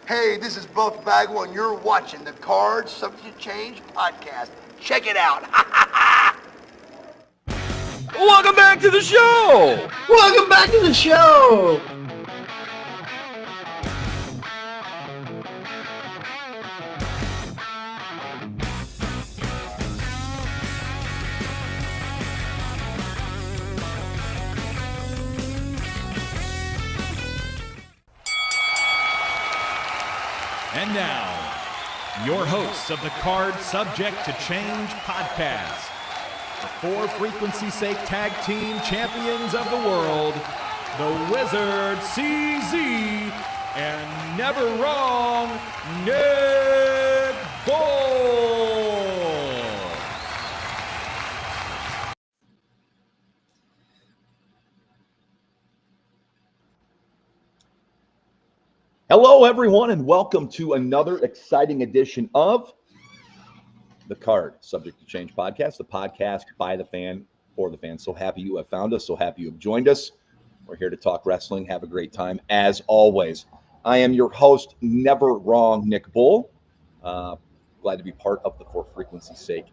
Hey, this is Buff Bagwell, and you're watching the Card Subject Change podcast. Check it out. Welcome back to the show! Welcome back to the show! And now, your hosts of the Card Subject to Change podcast, the For Frequency's Sake Tag Team Champions of the World, the Wizard CZ, and Never Wrong Nick Bull. Hello, everyone, and welcome to another exciting edition of the Card Subject to Change podcast, the podcast by the fan, for the fan. So happy you have found us. So happy you have joined us. We're here to talk wrestling. Have a great time, as always. I am your host, Never Wrong Nick Bull. Glad to be part of the For Frequency's Sake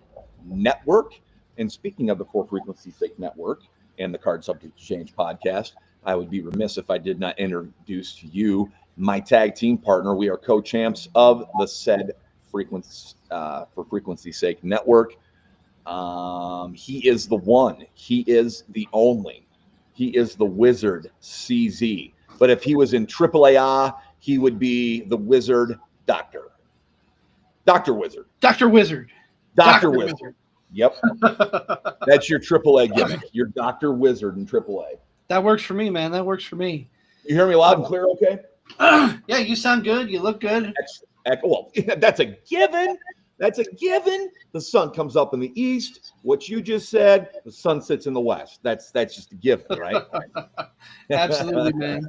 Network. And speaking of the For Frequency's Sake Network and the Card Subject to Change podcast, I would be remiss if I did not introduce to you my tag team partner. We are co-champs of the said For Frequency's Sake Network. He is the one. He is the only. He is the Wizard CZ. But if he was in AAA, he would be the Wizard Doctor. Dr. Wizard. Dr. Wizard. Dr. Wizard. Yep. That's your AAA gimmick. You're Dr. Wizard in AAA. That works for me, man. That works for me. You hear me loud and clear, okay? Yeah, you sound good. You look good. Well, that's a given. That's a given. The sun comes up in the east. What you just said, the sun sits in the west. That's just a given, right? Absolutely, man.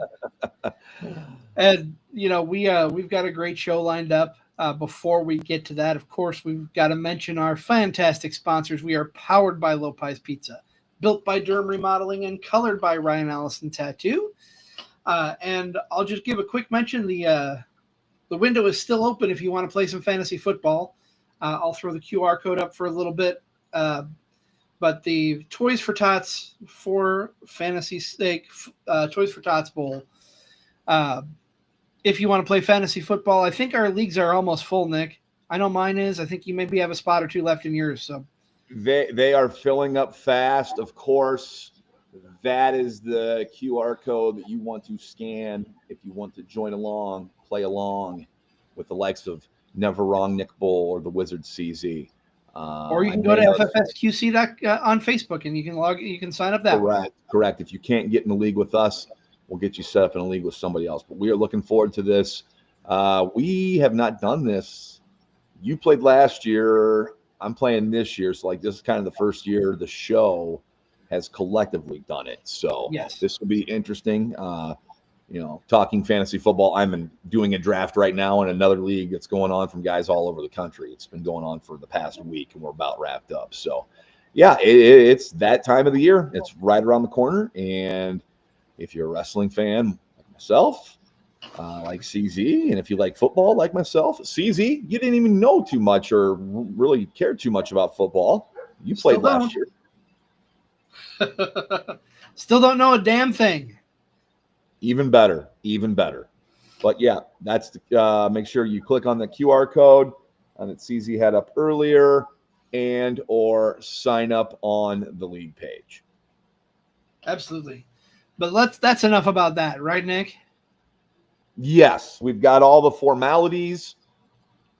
And we've got a great show lined up. Before we get to that, of course, we've got to mention our fantastic sponsors. We are powered by Lopez Pizza, built by Durham Remodeling, and colored by Ryan Allison Tattoo. And I'll just give a quick mention. The window is still open if you want to play some fantasy football. I'll throw the QR code up for a little bit. But the Toys for Tots for Fantasy Sake, Toys for Tots Bowl. If you want to play fantasy football, I think our leagues are almost full, Nick. I know mine is. I think you maybe have a spot or two left in yours. So they are filling up fast, of course. That is the QR code that you want to scan if you want to join along, play along with the likes of Never Wrong Nick Bull or the Wizard CZ. Or you can go to FFSQC on Facebook and you can sign up that way. Correct. If you can't get in the league with us, we'll get you set up in a league with somebody else. But we are looking forward to this. We have not done this. You played last year. I'm playing this year. So this is kind of the first year the show has collectively done it. So yes, this will be interesting. Talking fantasy football. I'm doing a draft right now in another league that's going on from guys all over the country. It's been going on for the past week and we're about wrapped up. So yeah, it's that time of the year. It's right around the corner. And if you're a wrestling fan like myself, like CZ, and if you like football like myself, CZ, you didn't even know too much or really care too much about football. You played last year. Still don't know a damn thing. Even better. But yeah, that's make sure you click on the QR code that CZ had up earlier and or sign up on the league page. Absolutely. But that's enough about that, right, Nick? Yes, we've got all the formalities,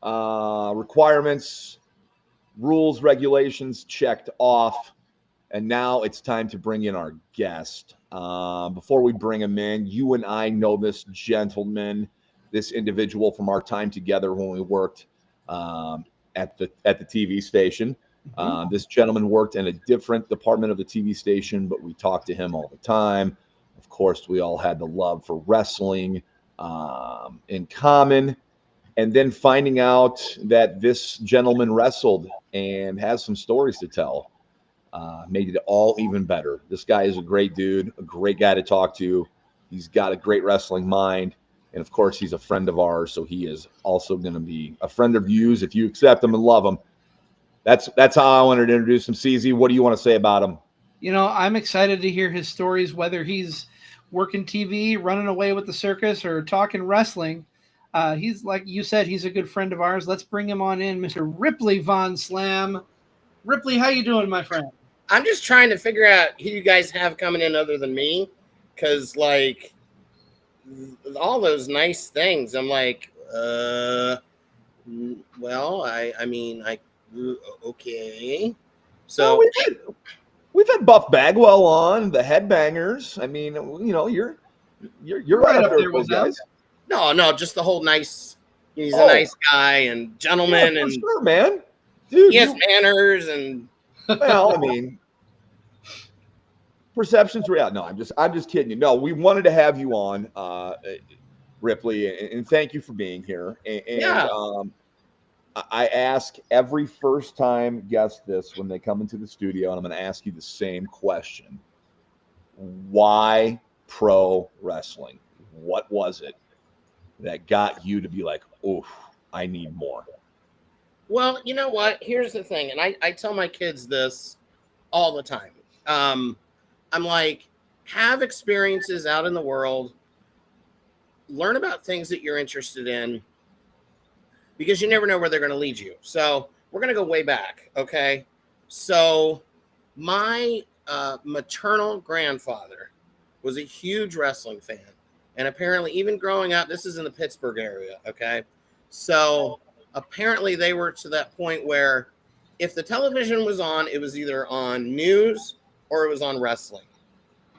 requirements, rules, regulations checked off. And now it's time to bring in our guest. Before we bring him in, you and I know this gentleman, this individual from our time together when we worked at the TV station. This gentleman worked in a different department of the TV station, but we talked to him all the time. Of course, we all had the love for wrestling in common. And then finding out that this gentleman wrestled and has some stories to tell. Made it all even better. This guy is a great dude, a great guy to talk to. He's got a great wrestling mind, And of course, he's a friend of ours, so he is also going to be a friend of yours if you accept him and love him. That's how I wanted to introduce him. CZ, what do you want to say about him? I'm excited to hear his stories, whether he's working TV, running away with the circus, or talking wrestling. He's, like you said, he's a good friend of ours. Let's bring him on in, Mr. Ripley Von Slam. Ripley, how you doing, my friend? I'm just trying to figure out who you guys have coming in other than me, because like all those nice things, I'm like, well, I mean, okay. So we've had Buff Bagwell on, the Headbangers. I mean, you're right up there with those guys. No, just the whole nice. He's a nice guy and gentleman, and sure, man. Dude, he has manners and. Well, I mean, perception's reality. No, I'm just kidding you. No, we wanted to have you on, Ripley, and thank you for being here. And I ask every first-time guest this when they come into the studio, and I'm going to ask you the same question: why pro wrestling? What was it that got you to be like, "Oof, I need more"? Well, you know what? Here's the thing, and I tell my kids this all the time. I'm like, have experiences out in the world, learn about things that you're interested in, because you never know where they're going to lead you. So we're going to go way back, okay? So my maternal grandfather was a huge wrestling fan, and apparently even growing up, this is in the Pittsburgh area, okay? So apparently they were to that point where if the television was on, it was either on news or it was on wrestling.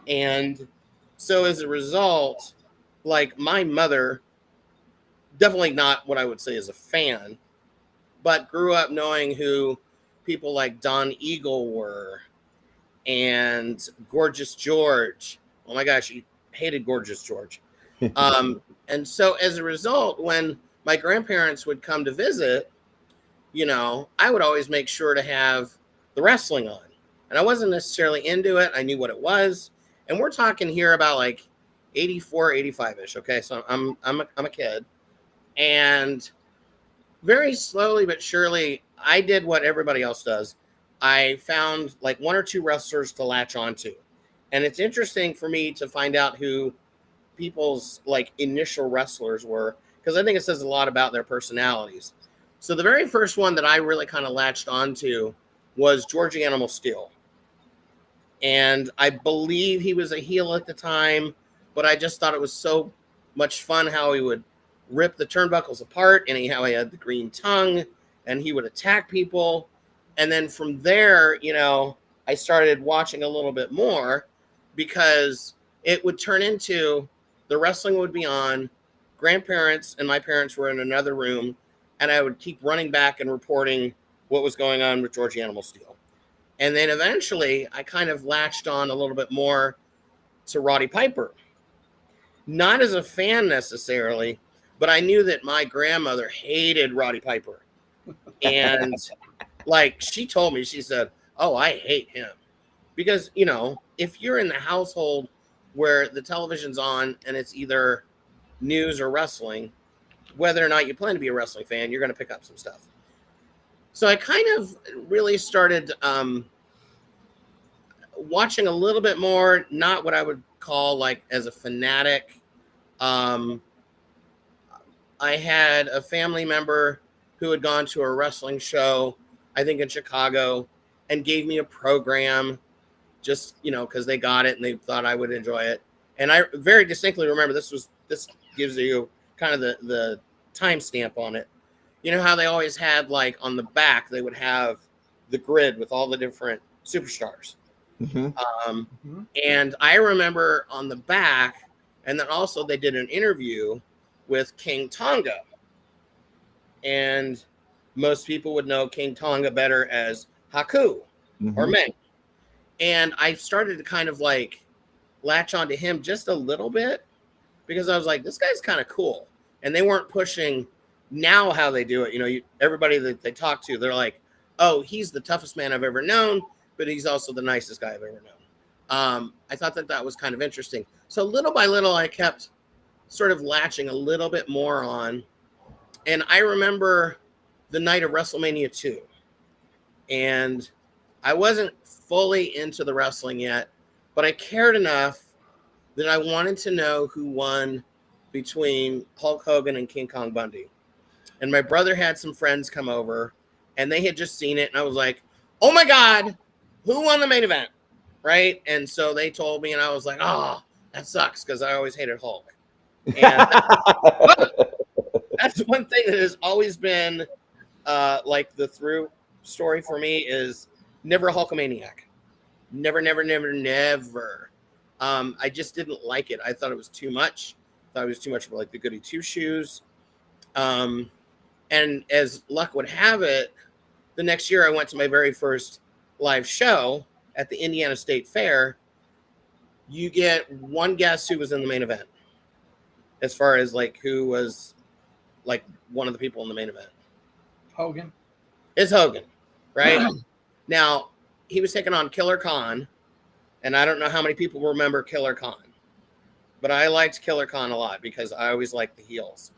And so as a result, like my mother, definitely not what I would say is a fan, but grew up knowing who people like Don Eagle were and Gorgeous George. Oh my gosh, he hated Gorgeous George. And so as a result, when my grandparents would come to visit, I would always make sure to have the wrestling on. And I wasn't necessarily into it. I knew what it was. And we're talking here about like 84, 85-ish. Okay. So I'm a kid. And very slowly but surely, I did what everybody else does. I found like one or two wrestlers to latch onto. And it's interesting for me to find out who people's like initial wrestlers were, because I think it says a lot about their personalities. So the very first one that I really kind of latched onto was Georgie Animal Steel. And I believe he was a heel at the time, but I just thought it was so much fun how he would rip the turnbuckles apart and how he had the green tongue and he would attack people. And then from there, I started watching a little bit more, because it would turn into the wrestling would be on, grandparents and my parents were in another room, and I would keep running back and reporting what was going on with Georgie Animal Steel. And then eventually I kind of latched on a little bit more to Roddy Piper. Not as a fan necessarily, but I knew that my grandmother hated Roddy Piper. And like she told me, she said, "Oh, I hate him." Because, if you're in the household where the television's on and it's either news or wrestling, whether or not you plan to be a wrestling fan, you're going to pick up some stuff. So I kind of really started watching a little bit more, not what I would call like as a fanatic. I had a family member who had gone to a wrestling show, I think in Chicago, and gave me a program just, because they got it and they thought I would enjoy it. And I very distinctly remember this gives you kind of the timestamp on it. You know how they always had like on the back, they would have the grid with all the different superstars. Mm-hmm. And I remember on the back, and then also they did an interview with King Tonga. And most people would know King Tonga better as Haku or Meng. And I started to kind of like latch onto him just a little bit, because I was like, this guy's kind of cool. And they weren't pushing now how they do it. Everybody that they talk to, they're like, oh, he's the toughest man I've ever known, but he's also the nicest guy I've ever known. I thought that was kind of interesting. So little by little, I kept sort of latching a little bit more on. And I remember the night of WrestleMania 2. And I wasn't fully into the wrestling yet, but I cared enough that I wanted to know who won between Hulk Hogan and King Kong Bundy. And my brother had some friends come over, and they had just seen it, and I was like, oh my God, who won the main event? Right? And so they told me, and I was like, oh, that sucks, because I always hated Hulk. And that's one thing that has always been like the through story for me is never a Hulkamaniac. Never. I just didn't like it. I thought it was too much. I thought it was too much for like the goody two shoes. And as luck would have it, the next year I went to my very first live show at the Indiana State Fair. You get one guess who was in the main event, as far as like who was like one of the people in the main event. Hogan. It's Hogan, right? Now, he was taking on Killer Khan, and I don't know how many people remember Killer Khan, but I liked Killer Khan a lot because I always liked the heels.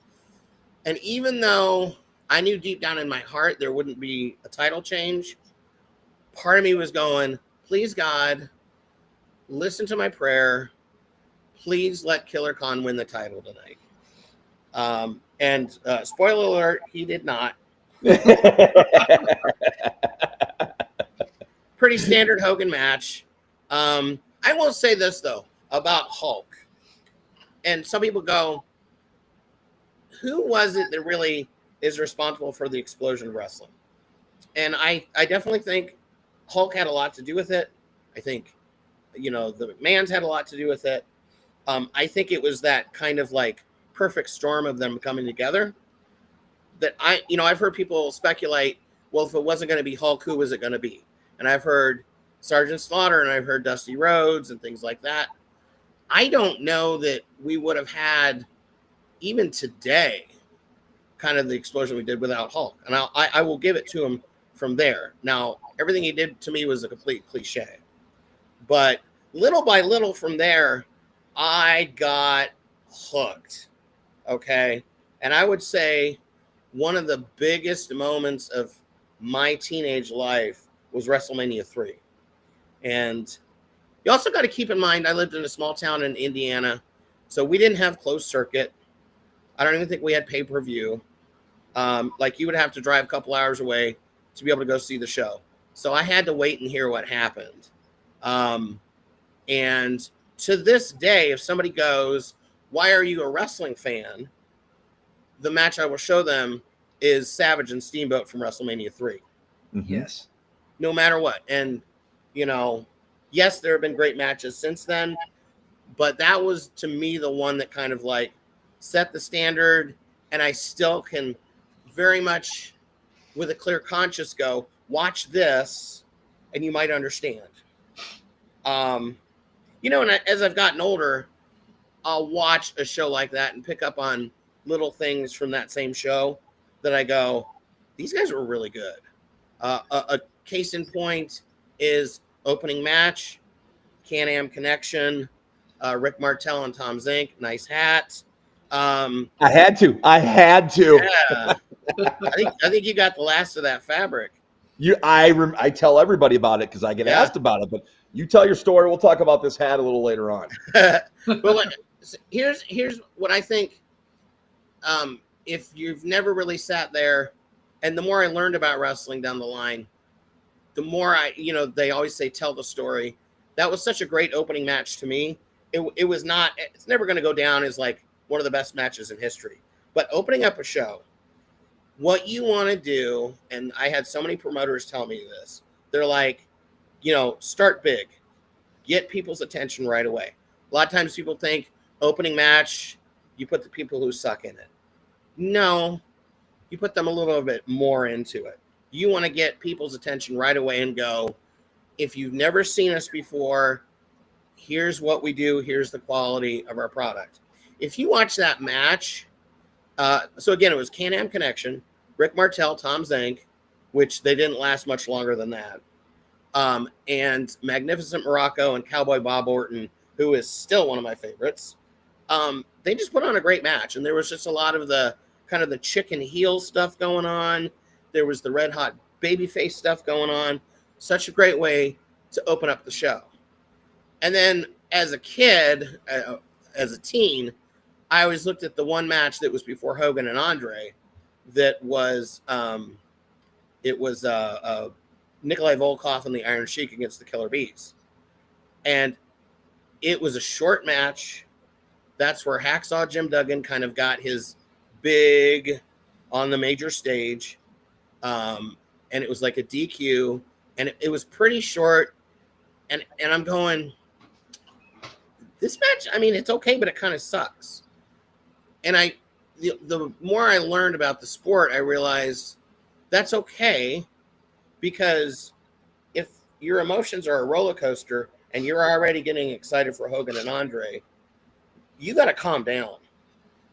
And even though I knew deep down in my heart there wouldn't be a title change, part of me was going, please, God, listen to my prayer. Please let Killer Khan win the title tonight. And spoiler alert, he did not. Pretty standard Hogan match. I will say this, though, about Hulk. And some people go, who was it that really is responsible for the explosion of wrestling? And I definitely think Hulk had a lot to do with it. I think, the McMahons had a lot to do with it. I think it was that kind of like perfect storm of them coming together that I've heard people speculate, well, if it wasn't going to be Hulk, who was it going to be? And I've heard Sergeant Slaughter and I've heard Dusty Rhodes and things like that. I don't know that we would have had, even today, kind of the explosion we did without Hulk. And I will give it to him from there. Now, everything he did to me was a complete cliche. But little by little from there, I got hooked. Okay? And I would say one of the biggest moments of my teenage life was WrestleMania 3. And you also got to keep in mind, I lived in a small town in Indiana, so we didn't have closed circuit. I don't even think we had pay-per-view. Like you would have to drive a couple hours away to be able to go see the show. So I had to wait and hear what happened. And to this day, if somebody goes, why are you a wrestling fan? The match I will show them is Savage and Steamboat from WrestleMania 3. Mm-hmm. Yes. No matter what. And, yes, there have been great matches since then, but that was, to me, the one that kind of like set the standard. And I still can very much, with a clear conscience, go, watch this, and you might understand. And as I've gotten older, I'll watch a show like that and pick up on little things from that same show that I go, these guys were really good. A case in point is opening match, Can-Am Connection, Rick Martel and Tom Zink, nice hat. I had to. Yeah. I think you got the last of that fabric. I tell everybody about it because I get asked about it, but you tell your story. We'll talk about this hat a little later on. But here's what I think. If you've never really sat there, and the more I learned about wrestling down the line, the more they always say, tell the story. That was such a great opening match to me. It's never going to go down as like one of the best matches in history, but opening up a show, what you want to do, and I had so many promoters tell me this, they're like, start big, get people's attention right away. A lot of times people think opening match, you put the people who suck in it. No, you put them a little bit more into it. You want to get people's attention right away and go, if you've never seen us before, here's what we do. Here's the quality of our product. If you watch that match, so again, it was Can-Am Connection, Rick Martel, Tom Zink, which they didn't last much longer than that, and Magnificent Morocco and Cowboy Bob Orton, who is still one of my favorites. They just put on a great match, and there was just a lot of the kind of the chicken heel stuff going on. There was the red hot babyface stuff going on. Such a great way to open up the show. And then as a kid, as a teen, I always looked at the one match that was before Hogan and Andre. That was Nikolai Volkov and the Iron Sheik against the Killer Bees, and it was a short match. That's where Hacksaw Jim Duggan kind of got his big on the major stage, and it was like a DQ, and it was pretty short, and I'm going, this match, I mean, it's okay, but it kind of sucks. And the more I learned about the sport, I realized that's okay, because if your emotions are a roller coaster and you're already getting excited for Hogan and Andre, you got to calm down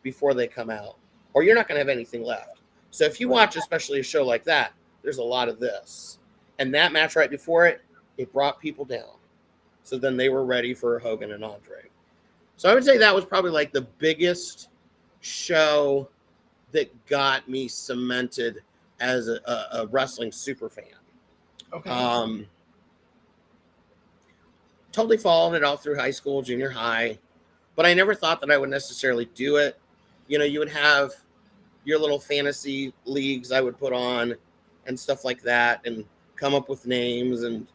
before they come out, or you're not going to have anything left. So if you watch, especially a show like that, there's a lot of this. And that match right before it, it brought people down. So then they were ready for Hogan and Andre. So I would say that was probably like the biggest show that got me cemented as a wrestling super fan. Okay. Totally followed it all through high school, junior high, but I never thought that I would necessarily do it. You know, you would have your little fantasy leagues I would put on and stuff like that, and come up with names and,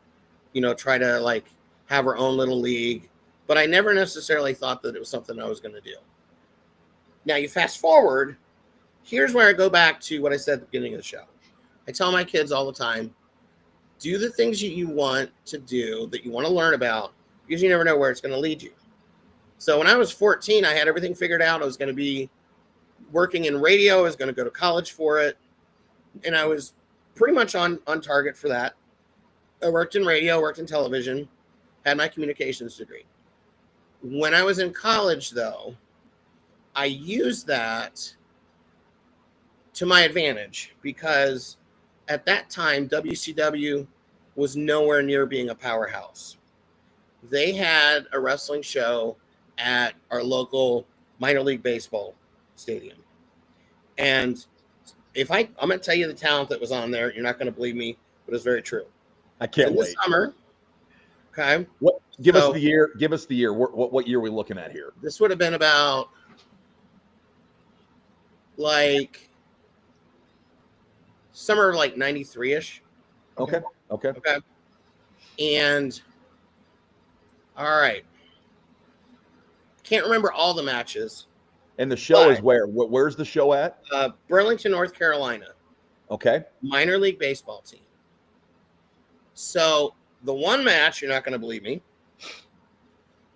you know, try to like have our own little league. But I never necessarily thought that it was something I was going to do. Now you fast forward, here's where I go back to what I said at the beginning of the show. I tell my kids all the time, do the things you want to do, that you want to learn about, because you never know where it's going to lead you. So when I was 14, I had everything figured out. I was going to be working in radio. I was going to go to college for it. And I was pretty much on target for that. I worked in radio, worked in television, had my communications degree. When I was in college, though, I used that to my advantage, because at that time, WCW was nowhere near being a powerhouse. They had a wrestling show at our local minor league baseball stadium. And I'm going to tell you the talent that was on there. You're not going to believe me, but it's very true. I can't in wait. The summer, okay. Give us the year. Give us the year. What year are we looking at here? This would have been about like summer of like 93-ish. Okay. And all right. Can't remember all the matches. And the show is where? Where's the show at? Burlington, North Carolina. Okay. Minor league baseball team. So the one match, you're not going to believe me,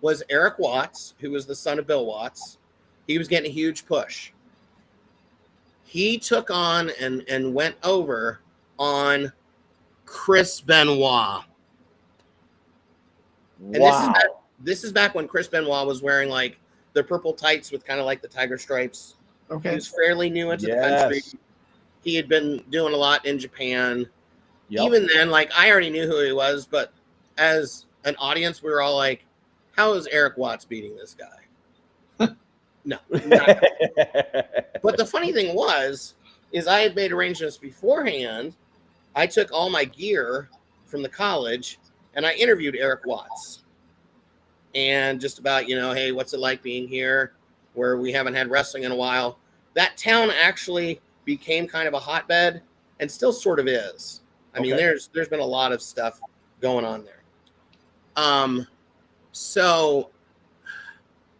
was Eric Watts, who was the son of Bill Watts. He was getting a huge push. He took on and went over on Chris Benoit. And Wow. this is back when Chris Benoit was wearing like the purple tights with kind of like the tiger stripes. Okay. He was fairly new into the country. He had been doing a lot in Japan. Yep. Even then, like, I already knew who he was, but as an audience, we were all like, how is Eric Watts beating this guy? No. Not. But the funny thing is I had made arrangements beforehand. I took all my gear from the college and I interviewed Eric Watts. And just about, you know, hey, what's it like being here where we haven't had wrestling in a while? That town actually became kind of a hotbed and still sort of is. I mean, there's been a lot of stuff going on there. So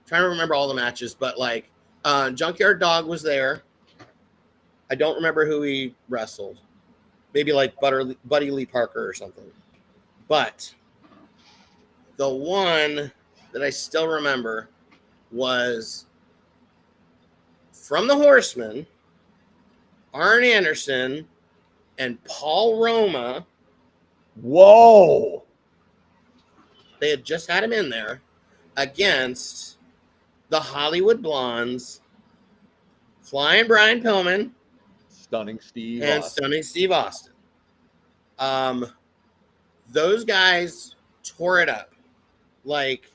trying to remember all the matches, but like Junkyard Dog was there. I don't remember who he wrestled. Maybe like Buddy Lee Parker or something. But the one that I still remember was from the Horsemen, Arn Anderson and Paul Roma. Whoa. They had just had him in there against the Hollywood Blondes, Flying Brian Pillman, Stunning Steve and Austin. Stunning Steve Austin. Those guys tore it up. Like,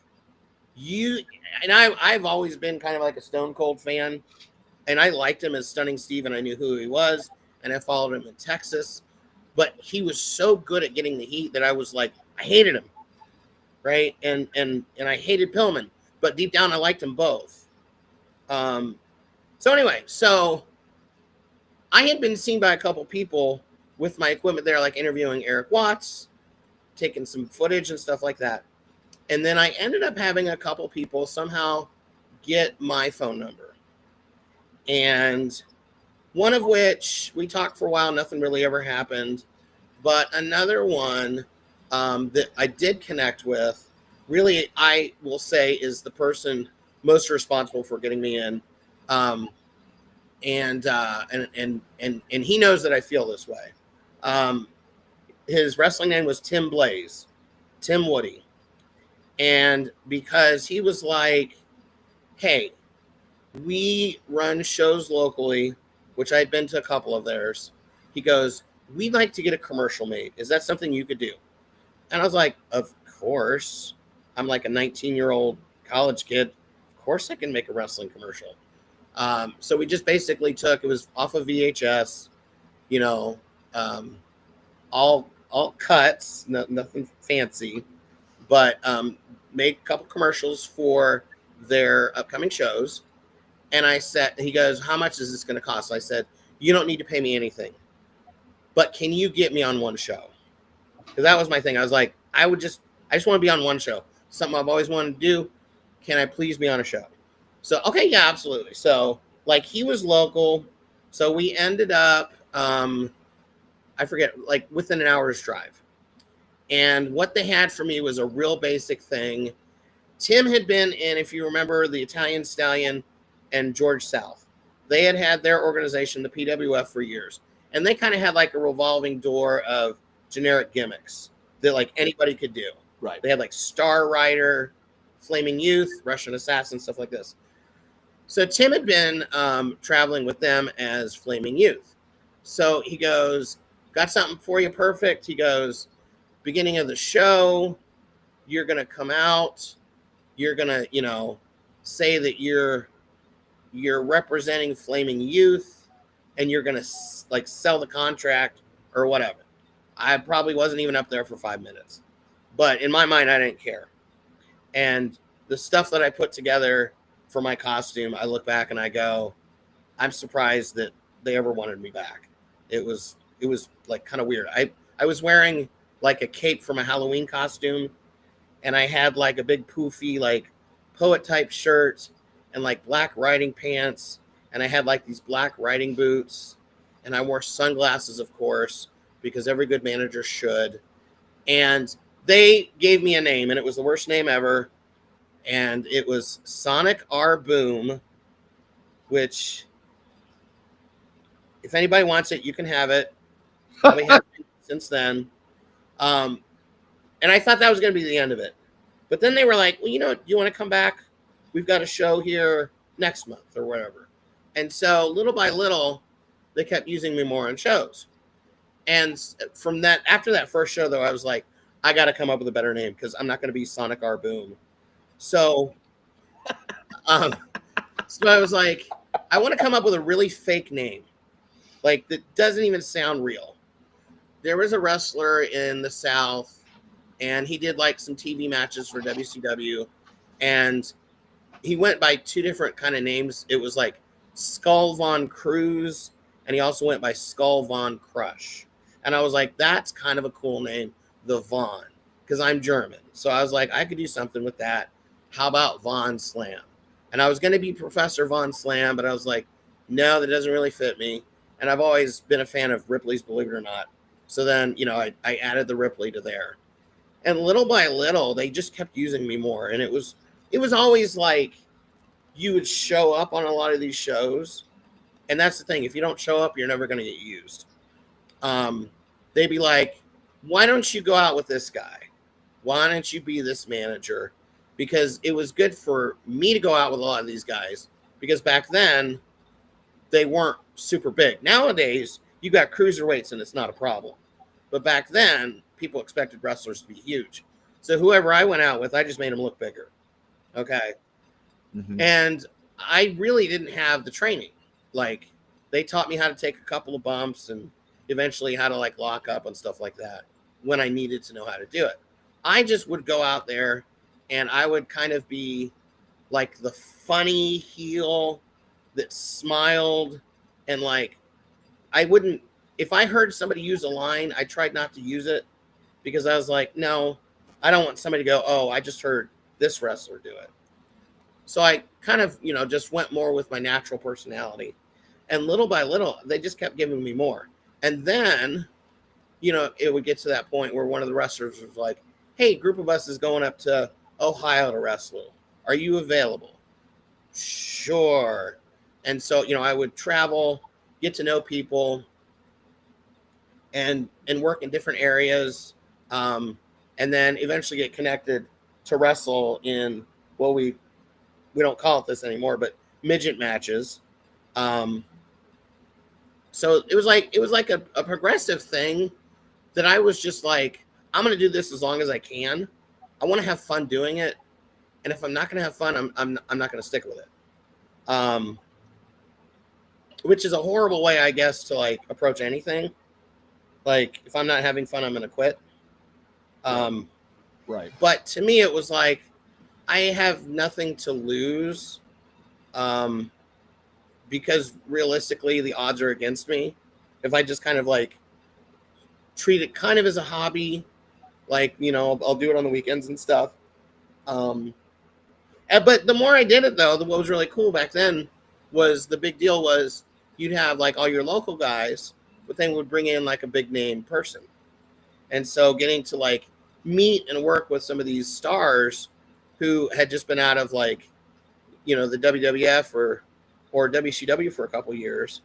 I've always been kind of like a Stone Cold fan, and I liked him as Stunning Steve, and I knew who he was, and I followed him in Texas. But he was so good at getting the heat that I was like, I hated him, right? And I hated Pillman, but deep down I liked them both. So anyway, so I had been seen by a couple people with my equipment there, like interviewing Eric Watts, taking some footage and stuff like that. And then I ended up having a couple people somehow get my phone number. And one of which we talked for a while, nothing really ever happened. But another one that I did connect with, really, I will say, is the person most responsible for getting me in. And he knows that I feel this way. His wrestling name was Tim Blaze, Tim Woody. And because he was like, hey, we run shows locally, which I'd been to a couple of theirs. He goes, we'd like to get a commercial made. Is that something you could do? And I was like, of course. I'm like a 19-year-old college kid. Of course I can make a wrestling commercial. So we just basically took, it was off of VHS, you know, all cuts, nothing fancy, but made a couple commercials for their upcoming shows. And I said, he goes, how much is this going to cost? I said, you don't need to pay me anything, but can you get me on one show? Because that was my thing. I was like, I just want to be on one show. Something I've always wanted to do. Can I please be on a show? So, okay, yeah, absolutely. So, like, he was local. So we ended up, I forget, like within an hour's drive. And what they had for me was a real basic thing. Tim had been in, if you remember, the Italian Stallion and George South. They had their organization, the PWF, for years. And they kind of had like a revolving door of generic gimmicks that like anybody could do. Right. They had like Star Rider, Flaming Youth, Russian Assassin, stuff like this. So Tim had been traveling with them as Flaming Youth. So he goes, got something for you, perfect. He goes, beginning of the show, you're going to come out. You're going to, you know, say that you're representing Flaming Youth, and you're going to like sell the contract or whatever. I probably wasn't even up there for 5 minutes, but in my mind, I didn't care. And the stuff that I put together for my costume, I look back and I go, I'm surprised that they ever wanted me back. It was like kind of weird. I was wearing like a cape from a Halloween costume, and I had like a big poofy like poet type shirt and like black riding pants, and I had like these black riding boots, and I wore sunglasses, of course, because every good manager should. And they gave me a name, and it was the worst name ever. And it was Sonic R. Boom, which, if anybody wants it, you can have it. Probably have it since then. And I thought that was going to be the end of it. But then they were like, well, you know, do you want to come back? We've got a show here next month or whatever. And so little by little, they kept using me more on shows. And from that, after that first show, though, I was like, I got to come up with a better name because I'm not going to be Sonic R. Boom. So, so I was like, I want to come up with a really fake name, like that doesn't even sound real. There was a wrestler in the South, and he did like some TV matches for WCW, and he went by two different kind of names. It was like Skull Von Cruz, and he also went by Skull Von Crush. And I was like, that's kind of a cool name, the Von, because I'm German. So I was like, I could do something with that. How about Von Slam? And I was going to be Professor Von Slam, but I was like, no, that doesn't really fit me. And I've always been a fan of Ripley's, believe it or not. So then, you know, I added the Ripley to there. And little by little, they just kept using me more. And it was always like you would show up on a lot of these shows. And that's the thing. If you don't show up, you're never going to get used. They'd be like, why don't you go out with this guy? Why don't you be this manager? Because it was good for me to go out with a lot of these guys. Because back then, they weren't super big. Nowadays, you got cruiserweights and it's not a problem. But back then, people expected wrestlers to be huge. So whoever I went out with, I just made them look bigger. Okay. Mhm. And I really didn't have the training. Like, they taught me how to take a couple of bumps and eventually how to like lock up and stuff like that when I needed to know how to do it. I just would go out there and I would kind of be like the funny heel that smiled, and like I wouldn't, if I heard somebody use a line, I tried not to use it because I was like, no, I don't want somebody to go, oh, I just heard this wrestler do it. So I kind of, just went more with my natural personality. And little by little, they just kept giving me more. And then, it would get to that point where one of the wrestlers was like, hey, group of us is going up to Ohio to wrestle. Are you available? Sure. And so, I would travel, get to know people, and work in different areas, and then eventually get connected to wrestle in, well, we don't call it this anymore, but midget matches. So it was like a progressive thing that I was just like, I'm going to do this as long as I can. I want to have fun doing it. And if I'm not going to have fun, I'm not going to stick with it. Which is a horrible way, I guess, to like approach anything. Like, if I'm not having fun, I'm going to quit. Right. But to me, it was like, I have nothing to lose, because realistically, the odds are against me. If I just kind of like treat it kind of as a hobby, like, I'll do it on the weekends and stuff. But the more I did it, though, what was really cool back then was the big deal was you'd have like all your local guys, but then would bring in like a big name person. And so getting to like meet and work with some of these stars who had just been out of like, the WWF or WCW for a couple years,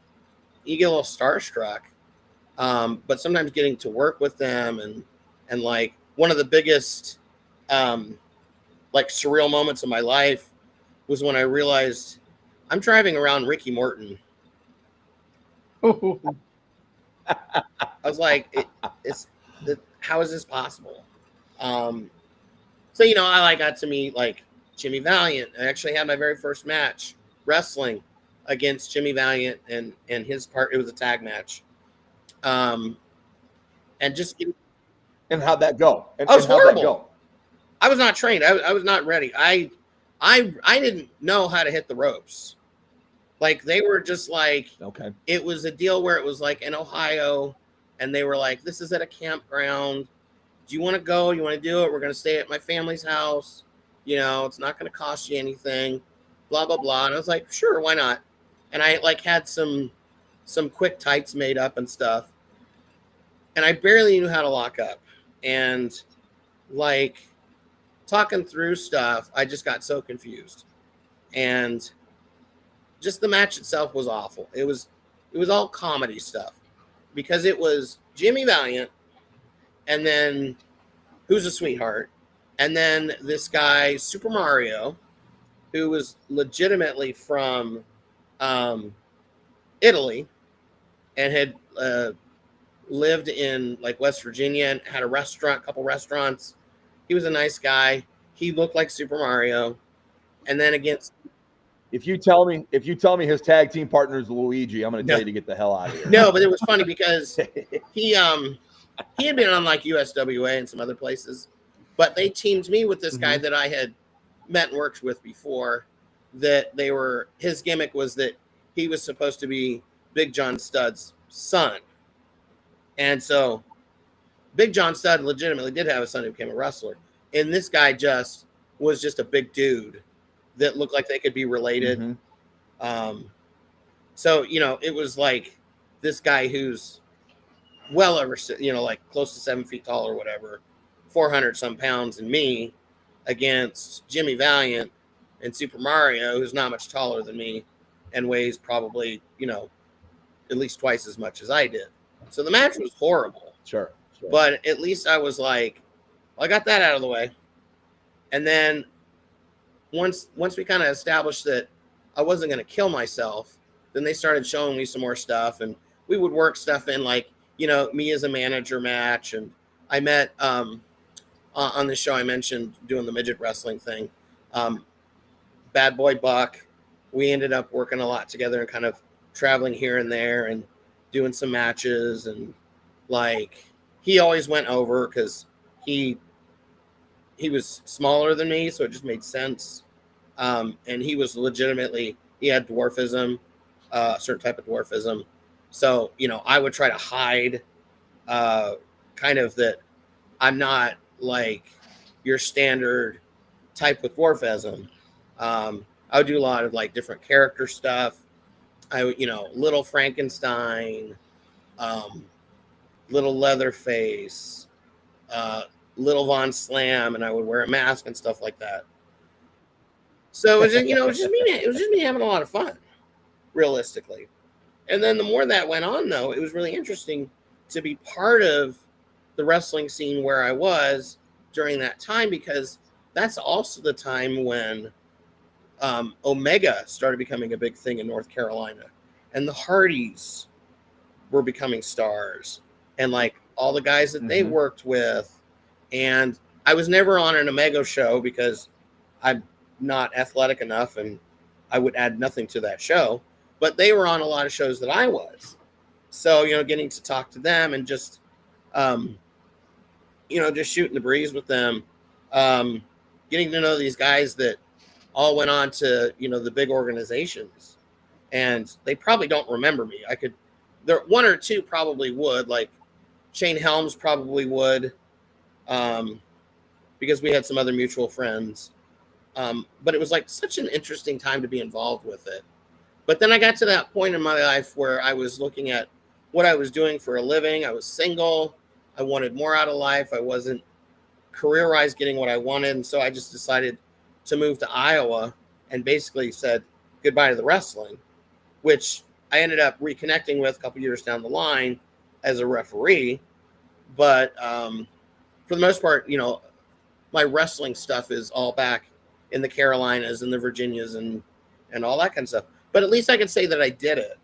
you get a little starstruck. But sometimes getting to work with them and like one of the biggest like surreal moments of my life was when I realized I'm driving around Ricky Morton. I was like, how is this possible? So, I got to meet like Jimmy Valiant. I actually had my very first match wrestling against Jimmy Valiant and his part. It was a tag match. And just And how'd that go? And was how'd horrible. that go? I was not trained. I was not ready. I didn't know how to hit the ropes. Like, they were just like, Okay. It was a deal where it was like in Ohio, and they were like, this is at a campground. Do you want to go? You want to do it? We're going to stay at my family's house. It's not going to cost you anything, blah, blah, blah. And I was like, sure, why not? And I like had some quick tights made up and stuff. And I barely knew how to lock up. And like talking through stuff, I just got so confused. And just the match itself was awful. It was all comedy stuff because it was Jimmy Valiant, and then who's a sweetheart, and then this guy Super Mario, who was legitimately from Italy and had lived in like West Virginia and had a couple restaurants. He was a nice guy. He looked like Super Mario. And then against, If you tell me his tag team partner is Luigi, I'm going to tell you to get the hell out of here. no, but it was funny because he had been on like USWA and some other places, but they teamed me with this guy that I had met and worked with before. That his gimmick was that he was supposed to be Big John Studd's son, and so Big John Studd legitimately did have a son who became a wrestler, and this guy was just a big dude that looked like they could be related. So it was like this guy who's well over, like close to 7 feet tall or whatever, 400 some pounds, and me against Jimmy Valiant and Super Mario, who's not much taller than me and weighs probably, at least twice as much as I did. So the match was horrible. Sure. But at least I was like, well, I got that out of the way. And then once we kind of established that I wasn't going to kill myself, then they started showing me some more stuff, and we would work stuff in, like, me as a manager match. And I met on the show I mentioned doing the midget wrestling thing. Bad Boy Buck. We ended up working a lot together and kind of traveling here and there and doing some matches. And like, he always went over because he was smaller than me, so it just made sense. And he was legitimately, he had dwarfism, a certain type of dwarfism. So, you know, I would try to hide kind of that I'm not like your standard type with dwarfism. I would do a lot of like different character stuff. I would, you know, Little Frankenstein, Little Leatherface, Little Von Slam, and I would wear a mask and stuff like that. So it was just, you know, it was just me having a lot of fun, realistically. And then the more that went on, though, it was really interesting to be part of the wrestling scene where I was during that time, because that's also the time when Omega started becoming a big thing in North Carolina, and the Hardys were becoming stars, and like all the guys that they worked with. And I was never on an Omega show because I'm not athletic enough and I would add nothing to that show, but they were on a lot of shows that I was. So, you know, getting to talk to them and just, you know, just shooting the breeze with them, getting to know these guys that all went on to, you know, the big organizations, and they probably don't remember me. There one or two probably would, like Shane Helms probably would, because we had some other mutual friends. But it was like such an interesting time to be involved with it. But then I got to that point in my life where I was looking at what I was doing for a living. I was single. I wanted more out of life. I wasn't career-wise getting what I wanted. And so I just decided to move to Iowa and basically said goodbye to the wrestling, which I ended up reconnecting with a couple years down the line as a referee. But for the most part, you know, my wrestling stuff is all back in the Carolinas and the Virginias and all that kind of stuff. But at least I can say that I did it.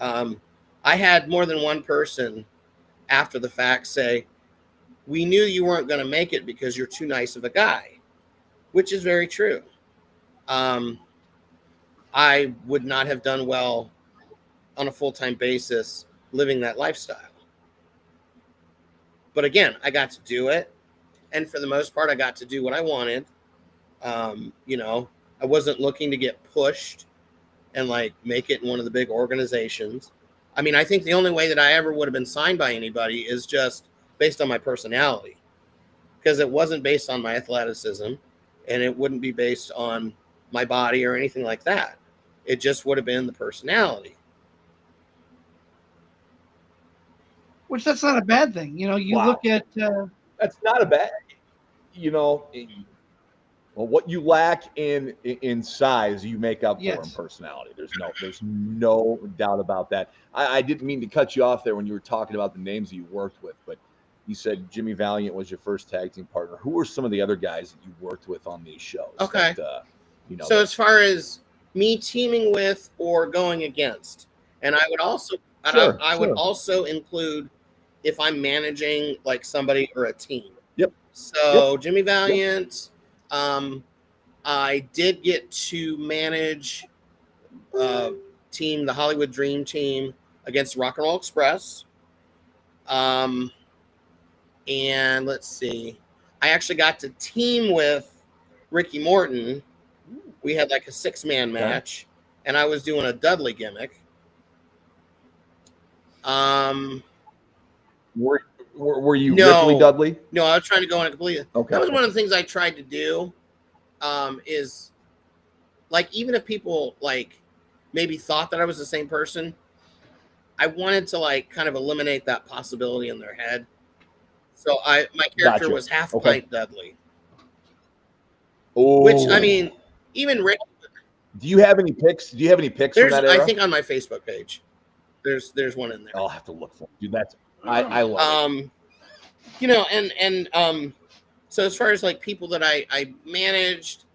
I had more than one person after the fact say, we knew you weren't going to make it because you're too nice of a guy, which is very true. I would not have done well on a full-time basis living that lifestyle. But again, I got to do it. And for the most part, I got to do what I wanted. You know, I wasn't looking to get pushed and like make it in one of the big organizations. I mean, I think the only way that I ever would have been signed by anybody is just based on my personality, because it wasn't based on my athleticism and it wouldn't be based on my body or anything like that. It just would have been the personality. Which that's not a bad thing. You know, you look at that's not a bad, you know, well, what you lack in size, you make up for in personality. There's no doubt about that. I didn't mean to cut you off there when you were talking about the names that you worked with, but you said Jimmy Valiant was your first tag team partner. Who were some of the other guys that you worked with on these shows? Okay. That, you know, so as far as me teaming with or going against, and I would also, I would also include if I'm managing like somebody or a team. Yep. So Jimmy Valiant, I did get to manage the Hollywood Dream Team against Rock and Roll Express. And let's see, I actually got to team with Ricky Morton. We had like a 6-man match, and I was doing a Dudley gimmick. Were you Ripley Dudley? No, I was trying to go in a completely. Okay. That was one of the things I tried to do. Is like, even if people like maybe thought that I was the same person, I wanted to like kind of eliminate that possibility in their head. So my character was Half Pint Dudley. Oh. Which, I mean, even Rick. Do you have any pics? From that era? I think on my Facebook page, there's one in there. I'll have to look for it. Dude, that's I love it. You know, and so as far as like people that I managed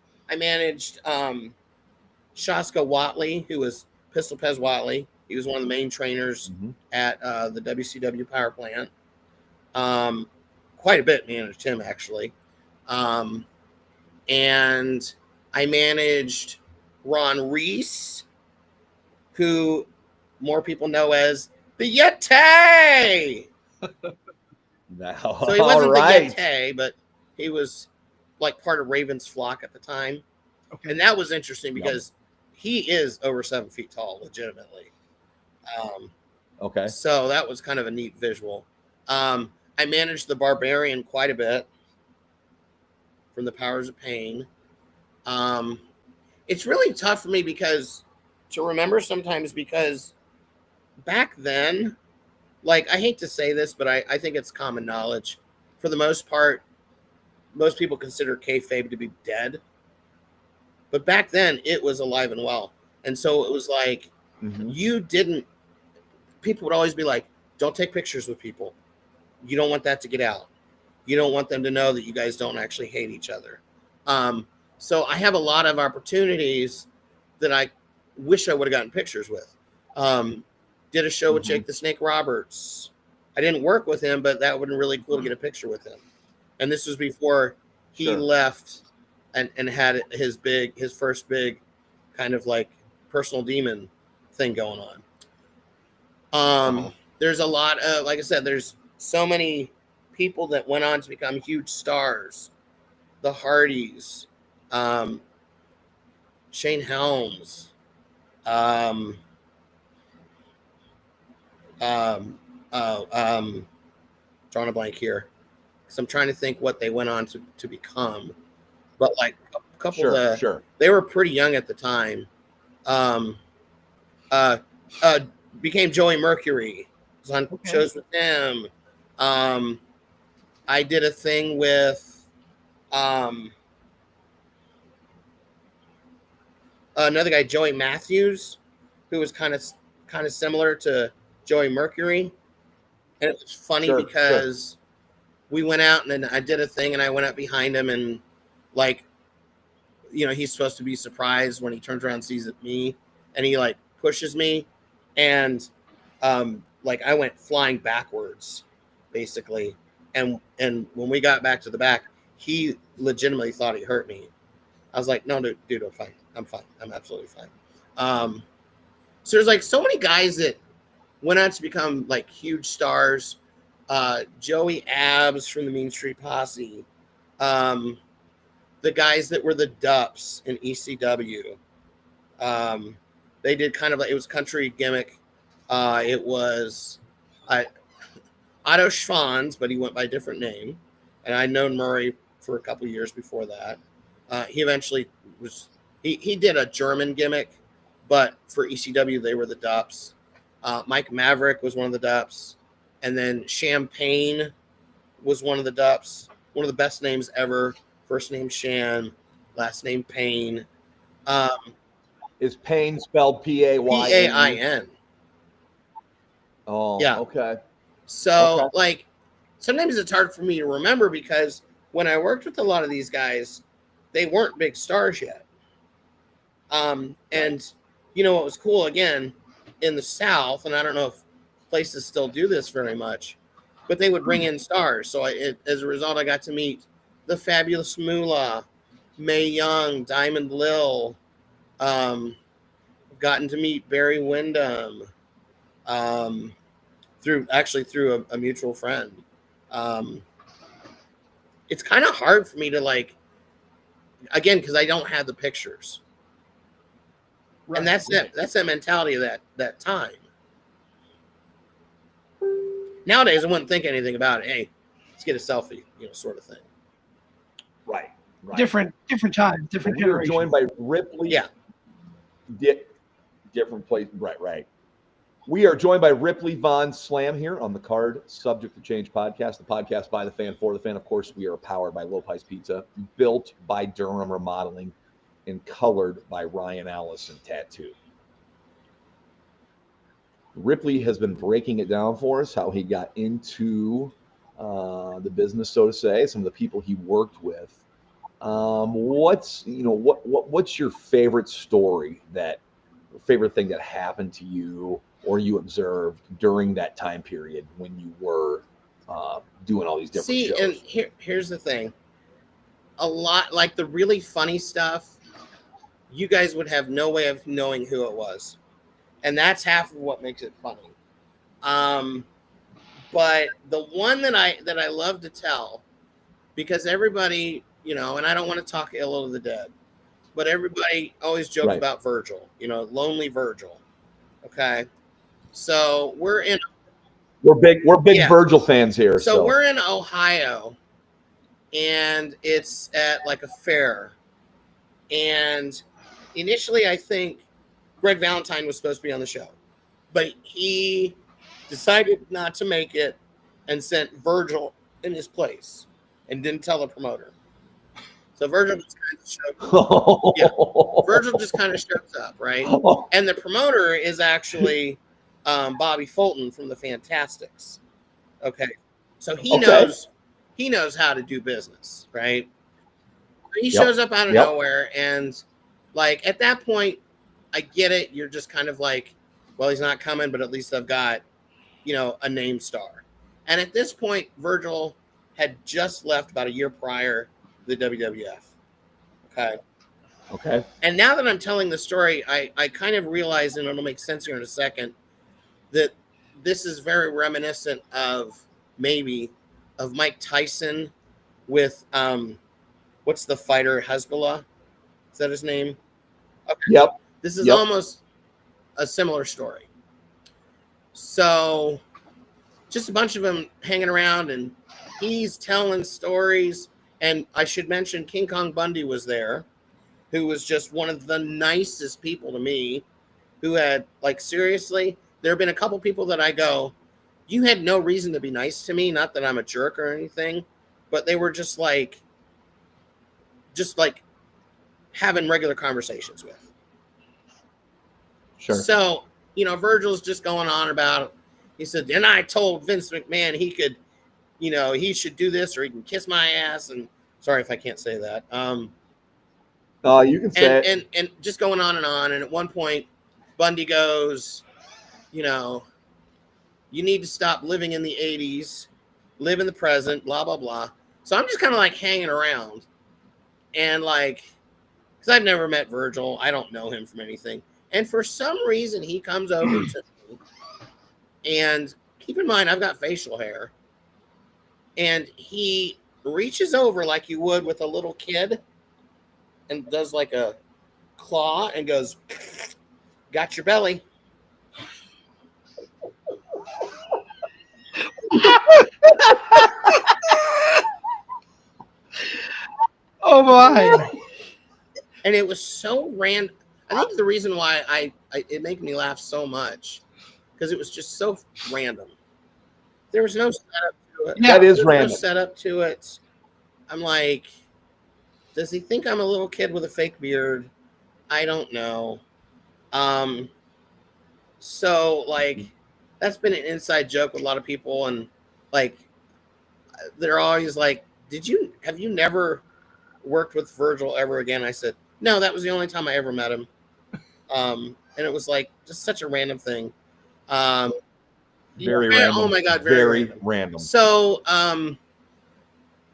Shaska Watley, who was Pistol Pez Watley. He was one of the main trainers at the WCW power plant. Quite a bit managed him, actually. And I managed Ron Reese, who more people know as the Yeti. Now, So he wasn't the Yeti, but he was like part of Raven's flock at the time. Okay. And that was interesting because he is over 7 feet tall, legitimately. Okay. So that was kind of a neat visual. I managed the Barbarian quite a bit from the Powers of Pain. It's really tough for me to remember sometimes because back then, like, I hate to say this, but I think it's common knowledge. For the most part, most people consider kayfabe to be dead. But back then, it was alive and well. And so it was like, people would always be like, don't take pictures with people. You don't want that to get out. You don't want them to know that you guys don't actually hate each other. So I have a lot of opportunities that I wish I would have gotten pictures with. Did a show with Jake the Snake Roberts. I didn't work with him, but that would have been really cool to get a picture with him. And this was before he left and had his first big kind of like personal demon thing going on. There's a lot of, like I said, there's so many people that went on to become huge stars. The Hardys, Shane Helms, drawing a blank here because I'm trying to think what they went on to become, but like a couple they were pretty young at the time. Became Joey Mercury, was on shows with him. I did a thing with another guy, Joey Matthews, who was kind of similar to Joey Mercury. And it was funny because we went out and then I did a thing and I went up behind him and like, you know, he's supposed to be surprised when he turns around and sees me and he like pushes me. And like I went flying backwards basically. And when we got back to the back, he legitimately thought he hurt me. I was like, no, dude, I'm fine. I'm fine. I'm absolutely fine. So there's like so many guys that went on to become like huge stars. Joey Abs from the Mean Street Posse. The guys that were the Dups in ECW. They did kind of like, it was country gimmick. It was Otto Schwanz, but he went by a different name. And I'd known Murray for a couple of years before that. He eventually was, he did a German gimmick, but for ECW, they were the Dups. Mike Maverick was one of the Dups. And then Champagne was one of the Dups. One of the best names ever. First name Shan, last name Payne. Is Payne spelled P-A-Y-N? P-A-I-N. Oh, yeah. Okay. So, like, sometimes it's hard for me to remember because when I worked with a lot of these guys, they weren't big stars yet. And, you know, what was cool, again, in the South, and I don't know if places still do this very much, but they would bring in stars. So, as a result, I got to meet the Fabulous Moolah, Mae Young, Diamond Lil, gotten to meet Barry Windham, through a mutual friend. It's kind of hard for me to like, again, because I don't have the pictures. Right. And that's that mentality of that time. Nowadays, I wouldn't think anything about it. Hey, let's get a selfie, you know, sort of thing. Right. Different time, different generation. We're joined by Ripley. Yeah. Different place. Right. We are joined by Ripley Von Slam here on the Card Subject to Change podcast, the podcast by the fan, for the fan. Of course, we are powered by Lopez Pizza, built by Durham Remodeling, and colored by Ryan Allison Tattoo. Ripley has been breaking it down for us, how he got into the business, so to say, some of the people he worked with. What's your favorite story, favorite thing that happened to you or you observed during that time period when you were doing all these different shows? And here's the thing. A lot, like the really funny stuff you guys would have no way of knowing who it was. And that's half of what makes it funny. But the one that I love to tell, because everybody, you know, and I don't want to talk ill of the dead, but everybody always jokes Right. about Virgil, you know, lonely Virgil. Okay. So we're big Yeah. Virgil fans here. So we're in Ohio, and it's at like a fair. And initially, I think Greg Valentine was supposed to be on the show, but he decided not to make it and sent Virgil in his place and didn't tell the promoter. So Virgil just kind of showed, yeah, Virgil just kind of shows up, right? And the promoter is actually Bobby Fulton from the Fantastics. Okay, so he knows how to do business, right? He shows up out of nowhere, and like at that point, I get it. You're just kind of like, well, he's not coming, but at least I've got, you know, a name star. And at this point, Virgil had just left about a year prior to the WWF. Okay. And now that I'm telling the story, I kind of realize, and it'll make sense here in a second, that this is very reminiscent of Mike Tyson with what's the fighter, Hezbollah? Is that his name? Okay. Yep. This is almost a similar story. So just a bunch of them hanging around, and he's telling stories. And I should mention King Kong Bundy was there, who was just one of the nicest people to me, who had, like, seriously, there have been a couple people that I go, you had no reason to be nice to me. Not that I'm a jerk or anything, but they were just like having regular conversations with. Sure. So, you know, Virgil's just going on about, he said, and I told Vince McMahon he could, you know, he should do this or he can kiss my ass. And sorry if I can't say that. You can say it. And just going on. And at one point, Bundy goes, you know, you need to stop living in the 80s, live in the present, blah, blah, blah. So I'm just kind of like hanging around. And like, because I've never met Virgil. I don't know him from anything. And for some reason, he comes over to me. And keep in mind, I've got facial hair. And he reaches over like you would with a little kid and does like a claw and goes, got your belly. Oh my. And it was so random. I think the reason why it made me laugh so much, because it was just so random. There was no setup to it. Yeah, that is random. No setup to it. I'm like, does he think I'm a little kid with a fake beard? I don't know. So like, that's been an inside joke with a lot of people, and like, they're always like, have you never worked with Virgil ever again? I said, no, that was the only time I ever met him. And it was like just such a random thing. Very random. Oh my God, very random. So a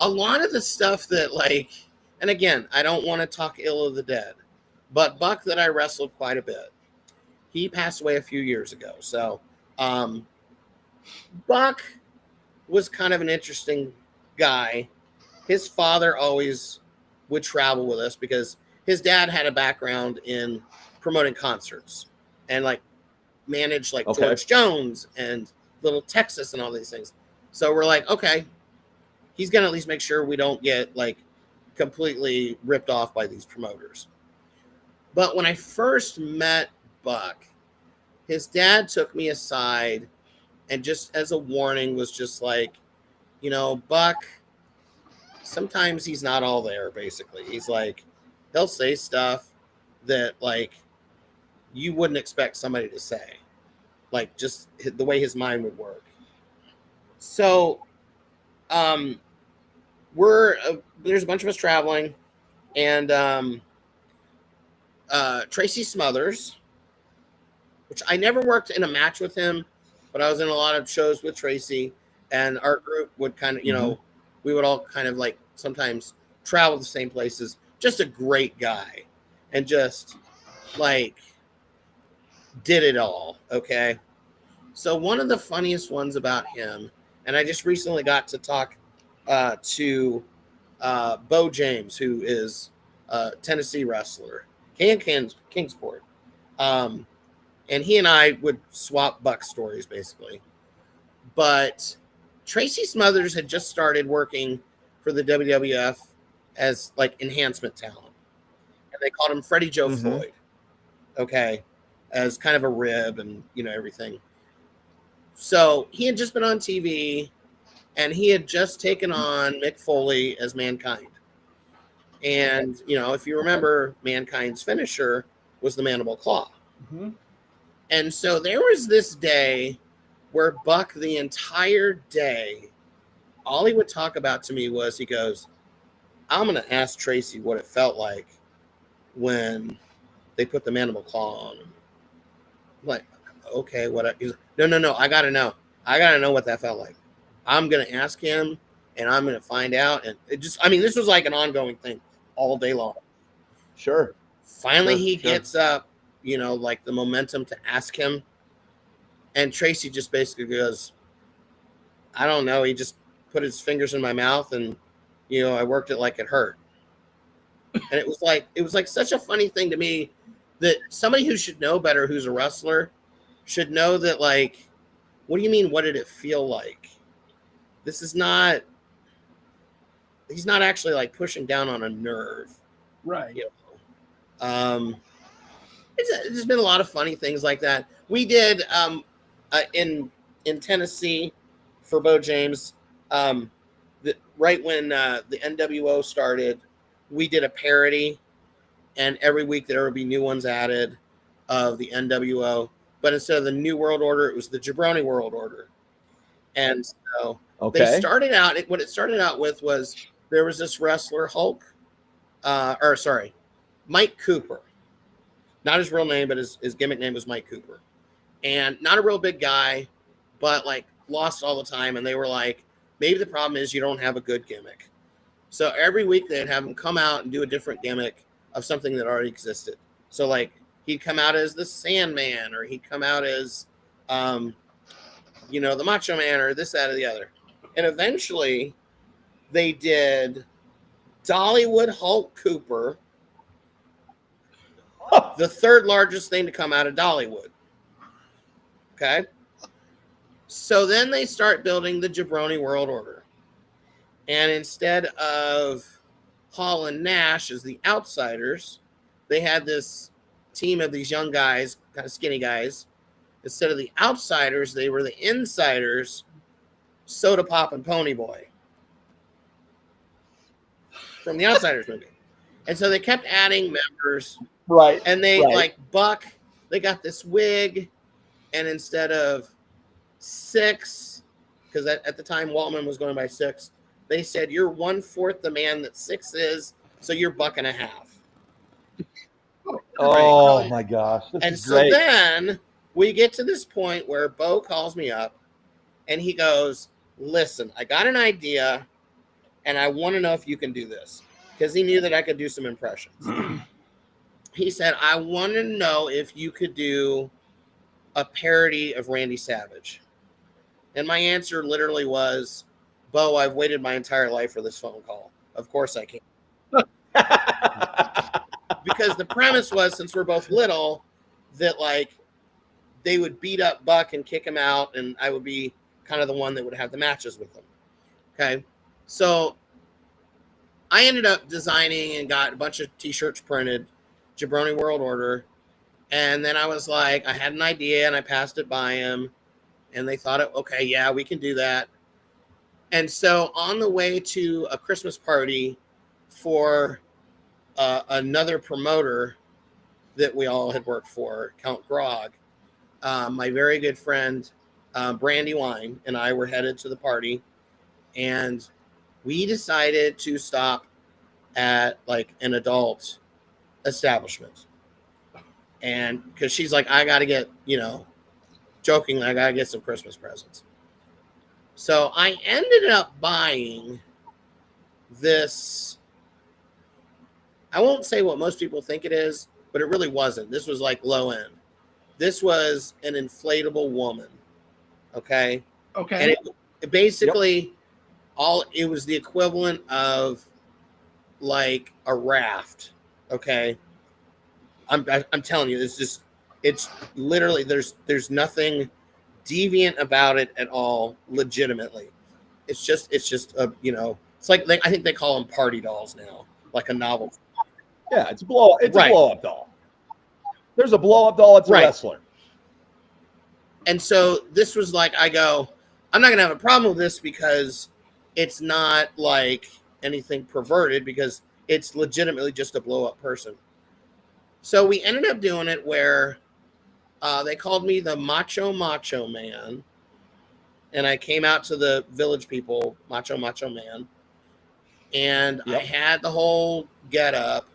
lot of the stuff that, like, and again, I don't want to talk ill of the dead, but Buck that I wrestled quite a bit, he passed away a few years ago. So Buck was kind of an interesting guy. His father always would travel with us because his dad had a background in promoting concerts and like managed like George Jones and Little Texas and all these things. So we're like, okay, he's going to at least make sure we don't get like completely ripped off by these promoters. But when I first met Buck, his dad took me aside and just as a warning was just like, you know, Buck, sometimes he's not all there, basically. He's like, he'll say stuff that like you wouldn't expect somebody to say, like just the way his mind would work. So there's a bunch of us traveling, and Tracy Smothers, which I never worked in a match with him, but I was in a lot of shows with Tracy, and our group would kind of, you know, we would all kind of like sometimes travel the same places. Just a great guy. and just like did it all. Okay. So one of the funniest ones about him, and I just recently got to talk to Bo James, who is a Tennessee wrestler, Kingsport. And he and I would swap buck stories basically. But Tracy Smothers had just started working for the WWF as like enhancement talent. And they called him Freddie Joe Floyd. Okay. As kind of a rib and, you know, everything. So he had just been on TV and he had just taken on Mick Foley as Mankind. And, you know, if you remember, Mankind's finisher was the Mandible Claw. Mm-hmm. And so there was this day where Buck, the entire day, all he would talk about to me was, he goes, I'm going to ask Tracy what it felt like when they put the Mandible Claw on him. I'm like, okay, what? No, I got to know. I got to know what that felt like. I'm going to ask him and I'm going to find out. And it just, I mean, this was like an ongoing thing all day long. Sure. Finally, he gets up, you know, like the momentum to ask him. And Tracy just basically goes, I don't know. He just put his fingers in my mouth and, you know, I worked it like it hurt. And it was like such a funny thing to me that somebody who should know better, who's a wrestler, should know that, like, what do you mean? What did it feel like? This is not, he's not actually like pushing down on a nerve. Right. You know? There's been a lot of funny things like that. We did in Tennessee for Bo James, right when the NWO started, we did a parody, and every week there would be new ones added of the NWO. But instead of the New World Order, it was the Jabroni World Order. And so they started out, what it started out with was there was this wrestler, Mike Cooper. Not his real name, but his gimmick name was Mike Cooper. And not a real big guy, but like lost all the time. And they were like, maybe the problem is you don't have a good gimmick. So every week they'd have him come out and do a different gimmick of something that already existed. So like he'd come out as the Sandman, or he'd come out as, you know, the Macho Man, or this, that, or the other. And eventually they did Dollywood Hulk Cooper, the third largest thing to come out of Dollywood. Okay. So then they start building the Jabroni World Order. And instead of Hall and Nash as the outsiders, they had this team of these young guys, kind of skinny guys. Instead of the outsiders, they were the insiders, Soda Pop and Pony Boy from the Outsiders movie. And so they kept adding members. Right. And they like Buck, they got this wig, and instead of 6, because at the time Waltman was going by 6, they said you're 1/4 the man that 6 is, so you're Buck and a half. Oh my gosh. And so then we get to this point where Bo calls me up and he goes, listen, I got an idea and I want to know if you can do this, because he knew that I could do some impressions. He said, I want to know if you could do a parody of Randy Savage. And my answer literally was, Bo, I've waited my entire life for this phone call. Of course I can. Because the premise was, since we're both little, that like they would beat up Buck and kick him out, and I would be kind of the one that would have the matches with them. Okay. So I ended up designing and got a bunch of t-shirts printed, Jabroni World Order. And then I was like, I had an idea and I passed it by him, and they thought, okay, yeah, we can do that. And so on the way to a Christmas party for another promoter that we all had worked for, Count Grog, my very good friend, Brandy Wine, and I were headed to the party, and we decided to stop at like an adult establishment. And because she's like, I got to get, you know, jokingly, I got to get some Christmas presents. So I ended up buying this I won't say what most people think it is, but it really wasn't. This was like low end. This was an inflatable woman. Okay. Okay. And it basically it was the equivalent of like a raft. Okay. I'm telling you, it's literally, there's nothing deviant about it at all. Legitimately. It's just a, it's like, I think they call them party dolls now, like a novel. Yeah, it's a blow up doll. There's a blow up doll. It's a wrestler. And so this was like, I go, I'm not gonna have a problem with this because it's not like anything perverted, because it's legitimately just a blow up person. So we ended up doing it where they called me the Macho Man, and I came out to the village people, Macho Man, and I had the whole get up,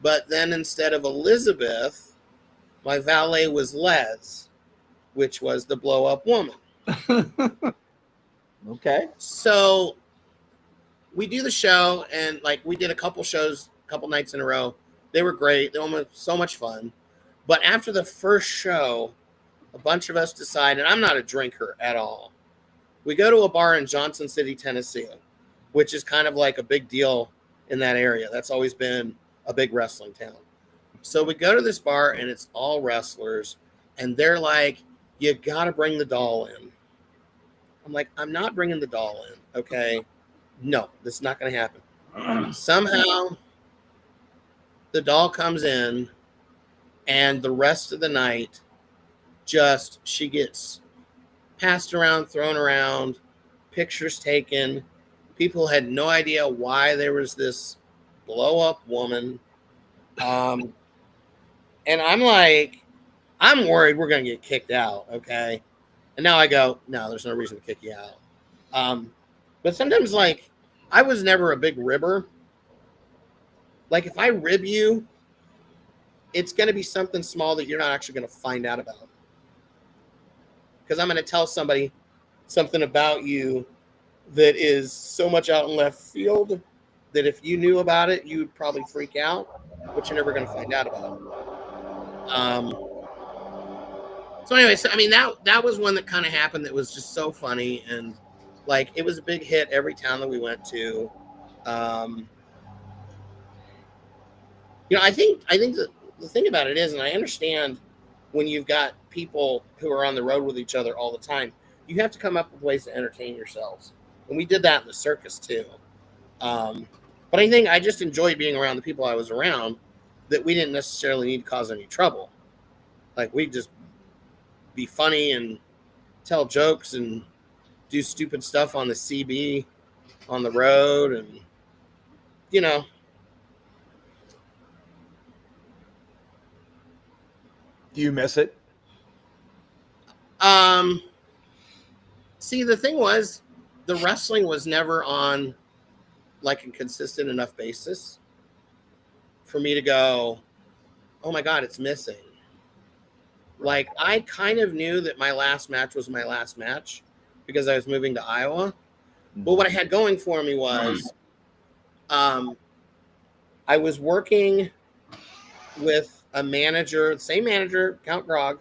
but then instead of Elizabeth, my valet was Les, which was the blow up woman. Okay. So we do the show, and like we did a couple nights in a row. They were great. They were so much fun. But after the first show, a bunch of us decided, I'm not a drinker at all. We go to a bar in Johnson City, Tennessee, which is kind of like a big deal in that area. That's always been a big wrestling town. So we go to this bar, and it's all wrestlers, and they're like, you got to bring the doll in. I'm like, I'm not bringing the doll in, okay? No, this is not going to happen. Somehow, the doll comes in, and the rest of the night, she gets passed around, thrown around, pictures taken. People had no idea why there was this blow-up woman. And I'm like, I'm worried we're going to get kicked out, okay? And now I go, no, there's no reason to kick you out. But sometimes, like, I was never a big ribber. Like, if I rib you, it's going to be something small that you're not actually going to find out about. Because I'm going to tell somebody something about you that is so much out in left field that if you knew about it, you would probably freak out, but you're never going to find out about it. So anyway, I mean, that was one that kind of happened that was just so funny, and like it was a big hit every town that we went to. I think the thing about it is, and I understand when you've got people who are on the road with each other all the time, you have to come up with ways to entertain yourselves, and we did that in the circus too. But I think I just enjoyed being around the people I was around, that we didn't necessarily need to cause any trouble. Like we just be funny and tell jokes and do stupid stuff on the CB on the road, and Do you miss it? See, the thing was, the wrestling was never on like a consistent enough basis for me to go, oh my God, it's missing. Like, I kind of knew that my last match was my last match because I was moving to Iowa. But what I had going for me was I was working with a manager, the same manager, Count Grog.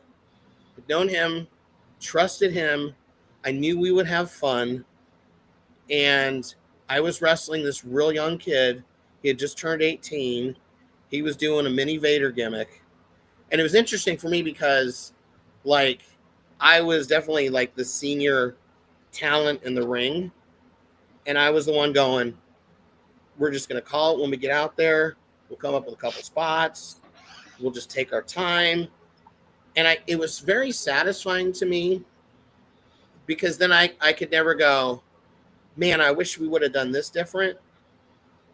I'd known him, trusted him. I knew we would have fun. And I was wrestling this real young kid. He had just turned 18. He was doing a mini Vader gimmick. And it was interesting for me because, like, I was definitely, like, the senior talent in the ring. And I was the one going, we're just going to call it when we get out there. We'll come up with a couple spots. We'll just take our time. And it was very satisfying to me because then I could never go, man, I wish we would have done this different.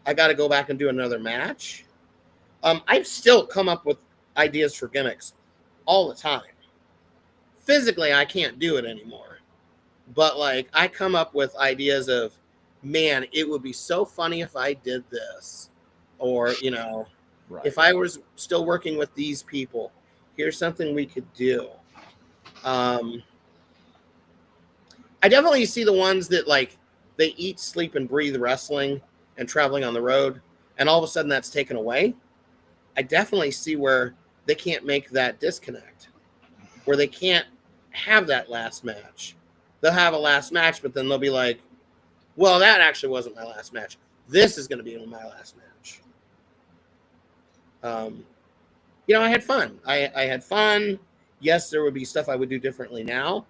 I got to go back and do another match. I've still come up with ideas for gimmicks all the time. Physically, I can't do it anymore. But, like, I come up with ideas of, man, it would be so funny if I did this. Or, right. If I was still working with these people, here's something we could do. I definitely see the ones that, like, they eat, sleep, and breathe wrestling and traveling on the road. and all of a sudden that's taken away, I definitely see where they can't make that disconnect, where they can't have that last match. They'll have a last match, but then they'll be like, well, that actually wasn't my last match. This is going to be my last match. I had fun. I had fun. Yes, there would be stuff I would do differently now,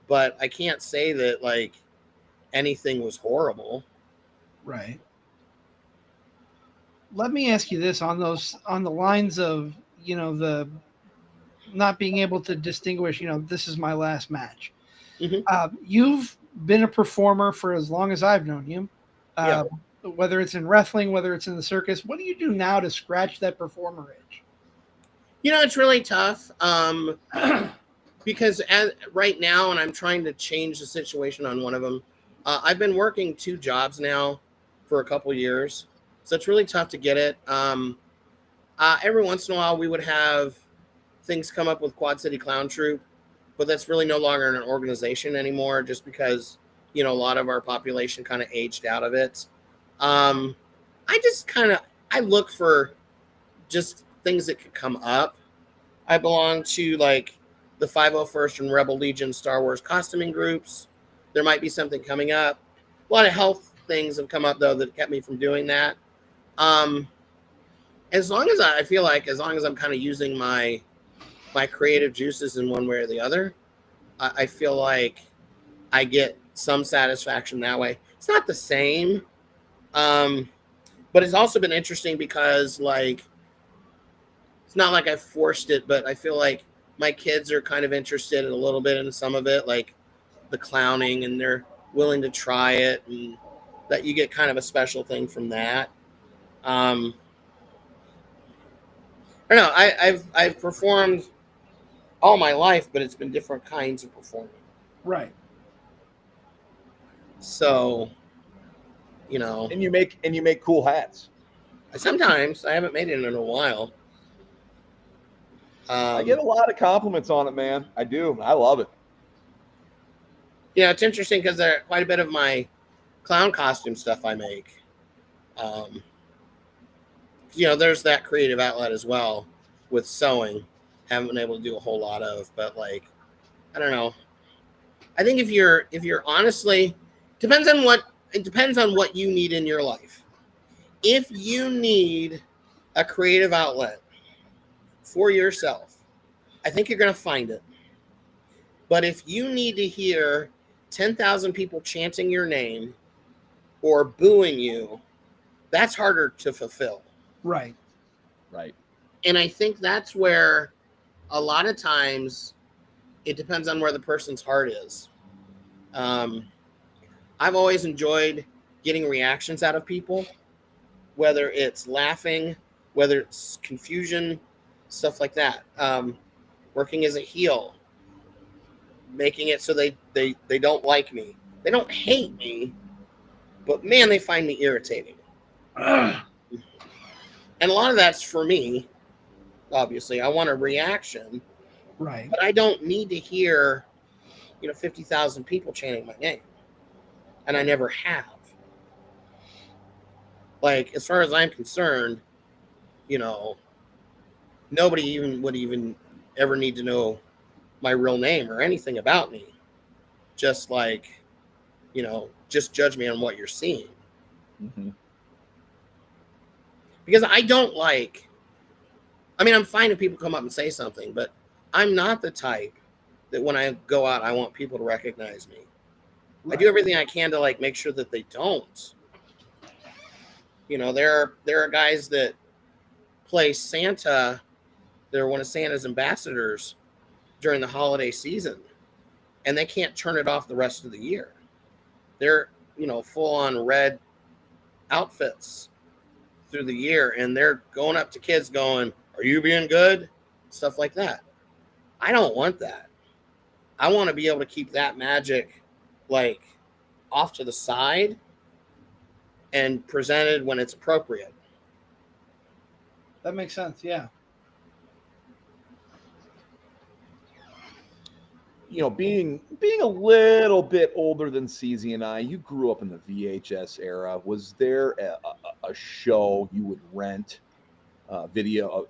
but I can't say that like anything was horrible. Right. Let me ask you this on the lines of, the not being able to distinguish, this is my last match. Mm-hmm. You've been a performer for as long as I've known you, Yeah. whether it's in wrestling, whether it's in the circus. What do you do now to scratch that performer itch? It's really tough because right now, and I'm trying to change the situation on one of them. I've been working 2 jobs now for a couple years, so it's really tough to get it. Every once in a while, we would have things come up with Quad City Clown Troupe, but that's really no longer an organization anymore, just because a lot of our population kind of aged out of it. I look for just things that could come up. I belong to like the 501st and Rebel Legion Star Wars costuming groups. There might be something coming up. A lot of health things have come up though that kept me from doing that. As long as I'm kind of using my creative juices in one way or the other, I feel like I get some satisfaction that way. It's not the same, but it's also been interesting because like, it's not like I forced it, but I feel like my kids are kind of interested in a little bit in some of it, like the clowning, and they're willing to try it, and that you get kind of a special thing from that. I don't know. I've performed all my life, but it's been different kinds of performing. Right. So, And you make cool hats. sometimes I haven't made it in a while. I get a lot of compliments on it, man. I do. I love it. It's interesting because there quite a bit of my clown costume stuff I make. There's that creative outlet as well with sewing. Haven't been able to do a whole lot of, but like, I don't know. I think if you're honestly, depends on what you need in your life. If you need a creative outlet for yourself, I think you're going to find it. But if you need to hear 10,000 people chanting your name or booing you, that's harder to fulfill. Right. Right. And I think that's where a lot of times it depends on where the person's heart is. I've always enjoyed getting reactions out of people, whether it's laughing, whether it's confusion, stuff like that. Working as a heel, making it so they don't like me. They don't hate me, but man, they find me irritating. And a lot of that's for me. Obviously, I want a reaction, Right. but I don't need to hear, 50,000 people chanting my name, and I never have. Like, as far as I'm concerned, nobody would ever need to know my real name or anything about me. Just like, just judge me on what you're seeing. Mm-hmm. Because I'm fine if people come up and say something, but I'm not the type that when I go out, I want people to recognize me. Right. I do everything I can to like make sure that they don't. There are guys that play Santa. They're one of Santa's ambassadors during the holiday season, and they can't turn it off the rest of the year. They're, full on red outfits through the year, and they're going up to kids going, "Are you being good?" Stuff like that. I don't want that. I want to be able to keep that magic like off to the side and presented when it's appropriate. That makes sense. Yeah. being a little bit older than CZ and I, you grew up in the VHS era. Was there a show you would rent video?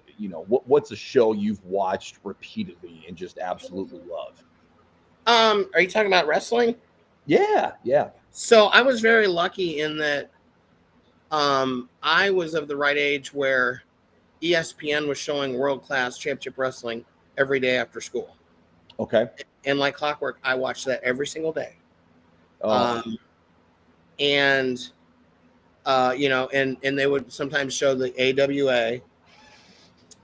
What's a show you've watched repeatedly and just absolutely love? Are you talking about wrestling? Yeah. So I was very lucky in that I was of the right age where ESPN was showing world-class championship wrestling every day after school. Okay. And like clockwork, I watched that every single day. Oh. And they would sometimes show the AWA.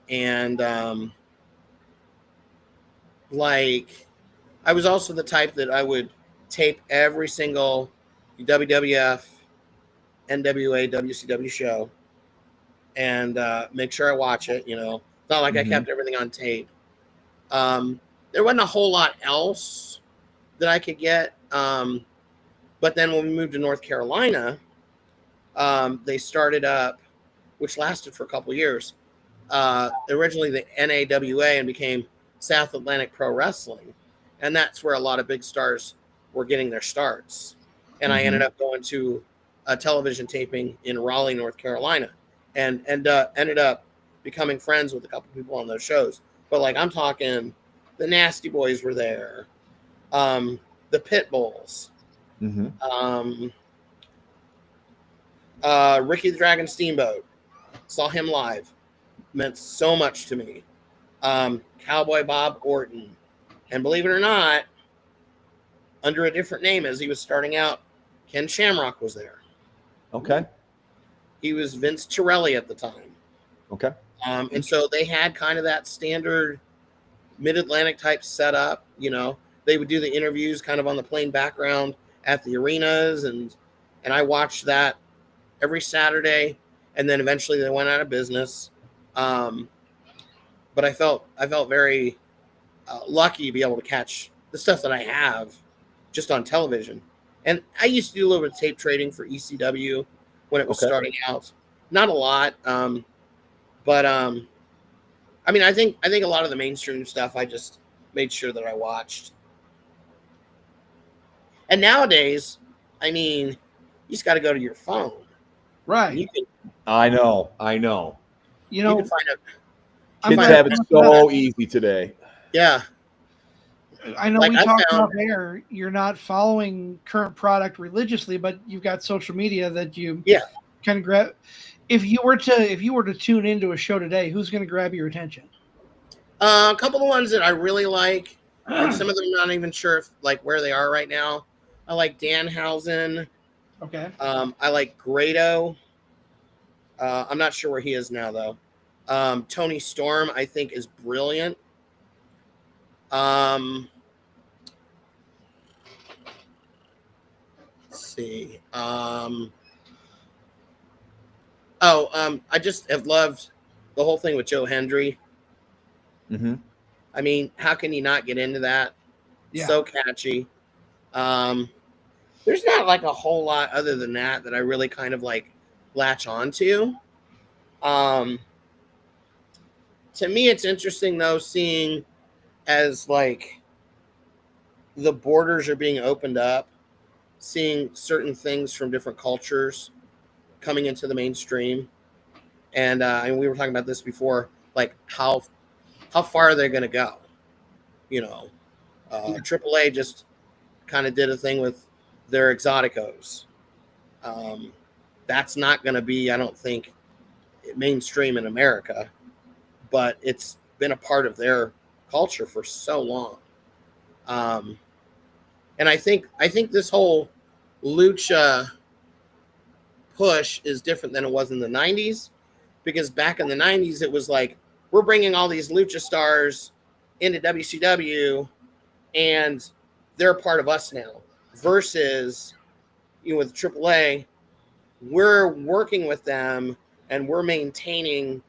And I was also the type that I would tape every single WWF, NWA, WCW show and make sure I watch it. It's not like I kept everything on tape. There wasn't a whole lot else that I could get. But then when we moved to North Carolina, they started up, which lasted for a couple of years, originally the NAWA and became South Atlantic Pro Wrestling. And that's where a lot of big stars were getting their starts. And I ended up going to a television taping in Raleigh, North Carolina, and ended up becoming friends with a couple people on those shows. But I'm talking, the Nasty Boys were there, the Pit Bulls, Ricky the Dragon Steamboat. Saw him live, meant so much to me. Cowboy Bob Orton, and believe it or not, under a different name as he was starting out, Ken Shamrock was there. Okay. He was Vince Torelli at the time. Okay. And so they had kind of that standard mid-Atlantic type setup. They would do the interviews kind of on the plain background at the arenas, and I watched that every Saturday. And then eventually they went out of business. But I felt very lucky to be able to catch the stuff that I have just on television. And I used to do a little bit of tape trading for ECW when it was starting out. Not a lot. But I think a lot of the mainstream stuff I just made sure that I watched. And nowadays, you just got to go to your phone. Right. I know. You can find it. Kids have it so easy today. Yeah. I know we talked about there. You're not following current product religiously, but you've got social media that you can grab. If you were to tune into a show today, who's going to grab your attention? A couple of ones that I really like, and some of them I'm not even sure if where they are right now. I like Danhausen. Okay. I like Grado. I'm not sure where he is now though. Tony Storm, I think, is brilliant. Let's see. I just have loved the whole thing with Joe Hendry. How can you not get into that? Yeah. So catchy. There's not a whole lot other than that I really kind of latch onto. To me, it's interesting though, seeing as the borders are being opened up, seeing certain things from different cultures coming into the mainstream. And we were talking about this before, how far are they going to go? AAA just kind of did a thing with their Exoticos. That's not going to be, I don't think, mainstream in America, but it's been a part of their culture for so long. And I think this whole lucha push is different than it was in the 90s, because back in the 90s, it was we're bringing all these lucha stars into WCW and they're a part of us now, versus with AAA, we're working with them and we're maintaining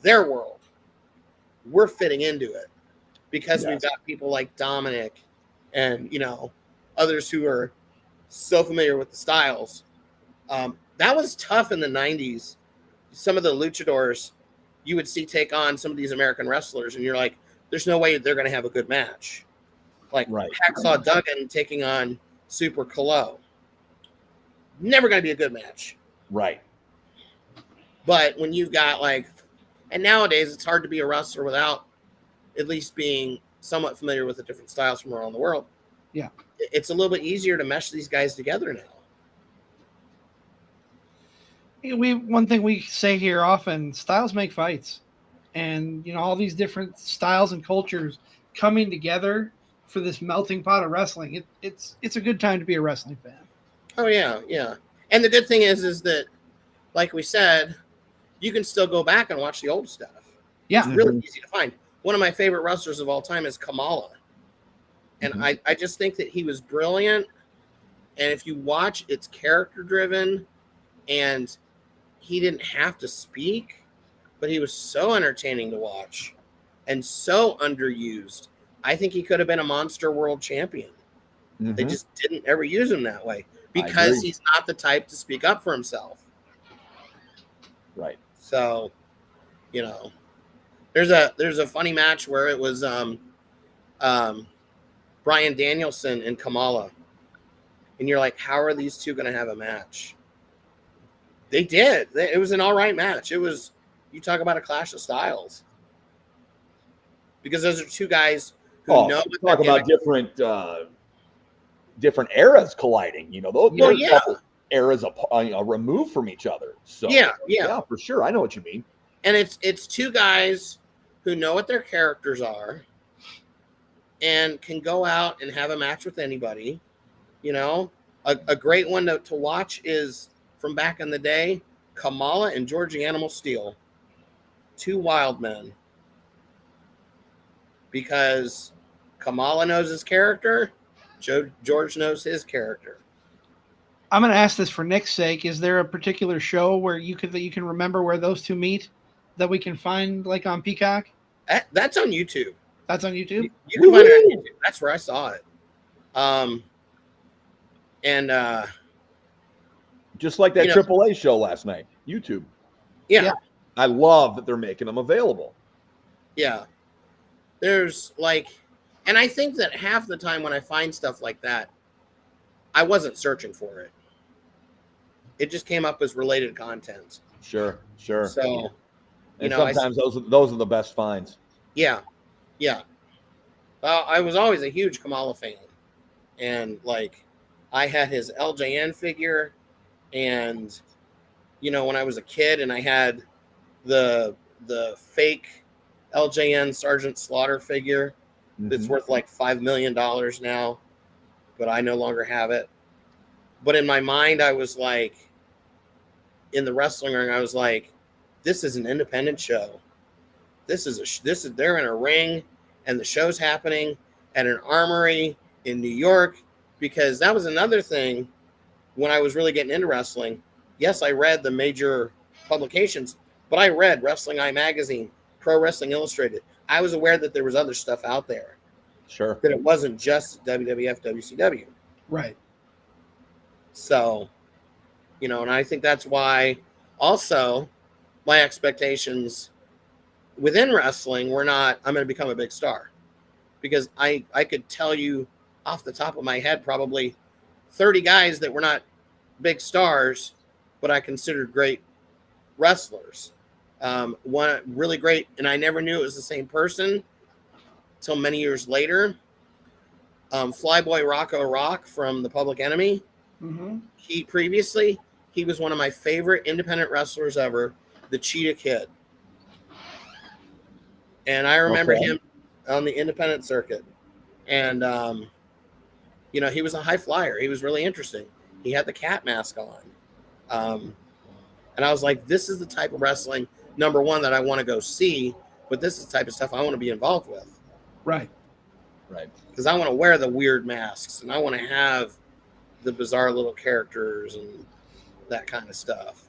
their world. We're fitting into it because we've got people like Dominic and, others who are so familiar with the styles. That was tough in the 90s. Some of the luchadors you would see take on some of these American wrestlers, and you're like, there's no way they're going to have a good match. Like Right. Hacksaw Duggan taking on Super Colo. Never going to be a good match. Right. But when you've got and nowadays it's hard to be a wrestler without at least being somewhat familiar with the different styles from around the world. Yeah. It's a little bit easier to mesh these guys together now. One thing we say here often, styles make fights. And, all these different styles and cultures coming together for this melting pot of wrestling. It's a good time to be a wrestling fan. Oh, yeah, yeah. And the good thing is that, like we said, you can still go back and watch the old stuff. Yeah. It's really easy to find. One of my favorite wrestlers of all time is Kamala. And I just think that he was brilliant. And if you watch, it's character-driven. And he didn't have to speak, but he was so entertaining to watch and so underused. I think he could have been a monster world champion. They just didn't ever use him that way because he's not the type to speak up for himself. Right. So, there's a funny match where it was Bryan Danielson and Kamala. And you're like, how are these two going to have a match? They did. It was an all right match. It was, you talk about a clash of styles. Because those are two guys who know what talk about different eras colliding. Those are couple eras removed from each other. So yeah, for sure. I know what you mean. And it's two guys who know what their characters are and can go out and have a match with anybody. A great one to watch is from back in the day, Kamala and George Animal Steel. Two wild men. Because Kamala knows his character, George knows his character. I'm going to ask this for Nick's sake. Is there a particular show where that you can remember where those two meet that we can find on Peacock? That's on YouTube. That's on YouTube? You can find it on YouTube. That's where I saw it. Just like that AAA show last night, YouTube. Yeah. I love that they're making them available. Yeah. There's and I think that half the time when I find stuff like that, I wasn't searching for it. It just came up as related content. Sure. So, sometimes those are the best finds. Yeah. I was always a huge Kamala fan. And I had his LJN figure, and when I was a kid and I had the fake LJN Sergeant Slaughter figure that's worth $5 million now, but I no longer have it. But in my mind, I was in the wrestling ring, I was this is an independent show. They're in a ring and the show's happening at an armory in New York, because that was another thing when I was really getting into wrestling. Yes, I read the major publications, but I read Wrestling Eye Magazine, Pro Wrestling Illustrated. I was aware that there was other stuff out there. Sure. That it wasn't just WWF, WCW. Right. So, and I think that's why also my expectations within wrestling were not, I'm going to become a big star. Because I could tell you off the top of my head probably 30 guys that were not big stars, but I considered great wrestlers. One really great, and I never knew it was the same person until many years later. Flyboy Rocco Rock from the Public Enemy. He was one of my favorite independent wrestlers ever, the Cheetah Kid. And I remember him on the independent circuit. And, he was a high flyer. He was really interesting. He had the cat mask on. And I was like, this is the type of wrestling, number one, that I want to go see, but this is the type of stuff I want to be involved with. Right. Because I want to wear the weird masks, and I want to have the bizarre little characters and that kind of stuff.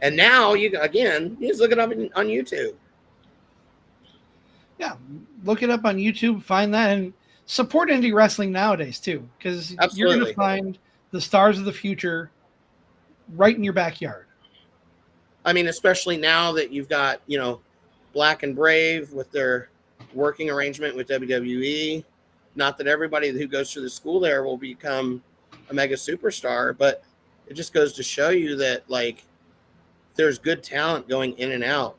And now, you just look it up on YouTube. Yeah, look it up on YouTube, find that, and support indie wrestling nowadays, too, because you're going to find the stars of the future right in your backyard. I mean, especially now that you've got, Black and Brave with their working arrangement with WWE. Not that everybody who goes through the school there will become a mega superstar, but it just goes to show you that, like, there's good talent going in and out.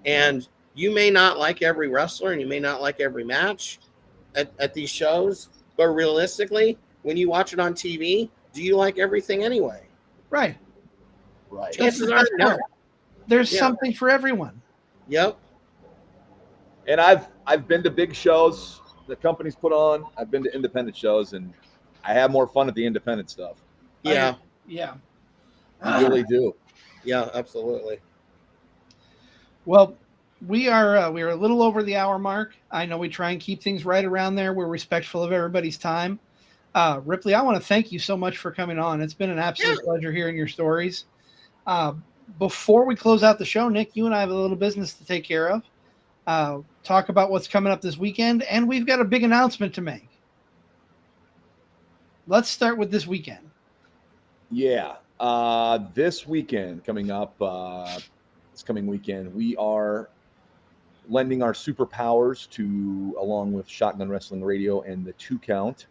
And you may not like every wrestler and you may not like every match at these shows, but realistically, when you watch it on TV, do you like everything anyway? Right. Right. Chances are no. There's Yeah. something for everyone. Yep. And I've been to big shows the companies put on. I've been to independent shows, and I have more fun at the independent stuff. Yeah. Yeah. I really do. Yeah, absolutely. Well, we are a little over the hour mark. I know we try and keep things right around there. We're respectful of everybody's time. Ripley, I want to thank you so much for coming on. It's been an absolute pleasure hearing your stories. Before we close out the show, Nick, you and I have a little business to take care of. Talk about what's coming up this weekend, and we've got a big announcement to make. Let's start with this weekend. Yeah. This weekend coming up, this coming weekend, we are lending our superpowers to, along with Shotgun Wrestling Radio and the 2 Count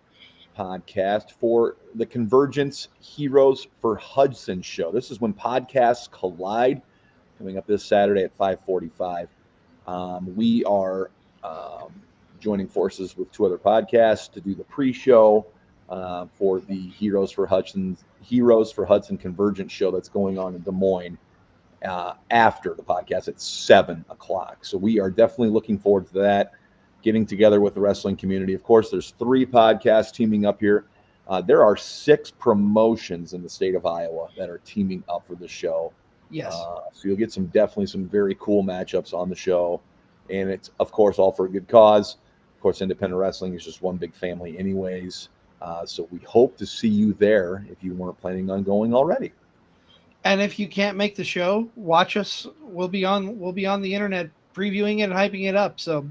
podcast, for the Convergence Heroes for Hudson show. This is when podcasts collide, coming up this Saturday at 5:45. We are joining forces with 2 other podcasts to do the pre-show for the Heroes for Hudson Convergence show that's going on in Des Moines after the podcast at 7 o'clock. So we are definitely looking forward to that, getting together with the wrestling community. Of course, there's 3 podcasts teaming up here. There are 6 promotions in the state of Iowa that are teaming up for the show. Yes. So you'll get definitely some very cool matchups on the show. And it's, of course, all for a good cause. Of course, independent wrestling is just one big family anyways. So we hope to see you there if you weren't planning on going already. And if you can't make the show, watch us. We'll be on the internet previewing it and hyping it up. So,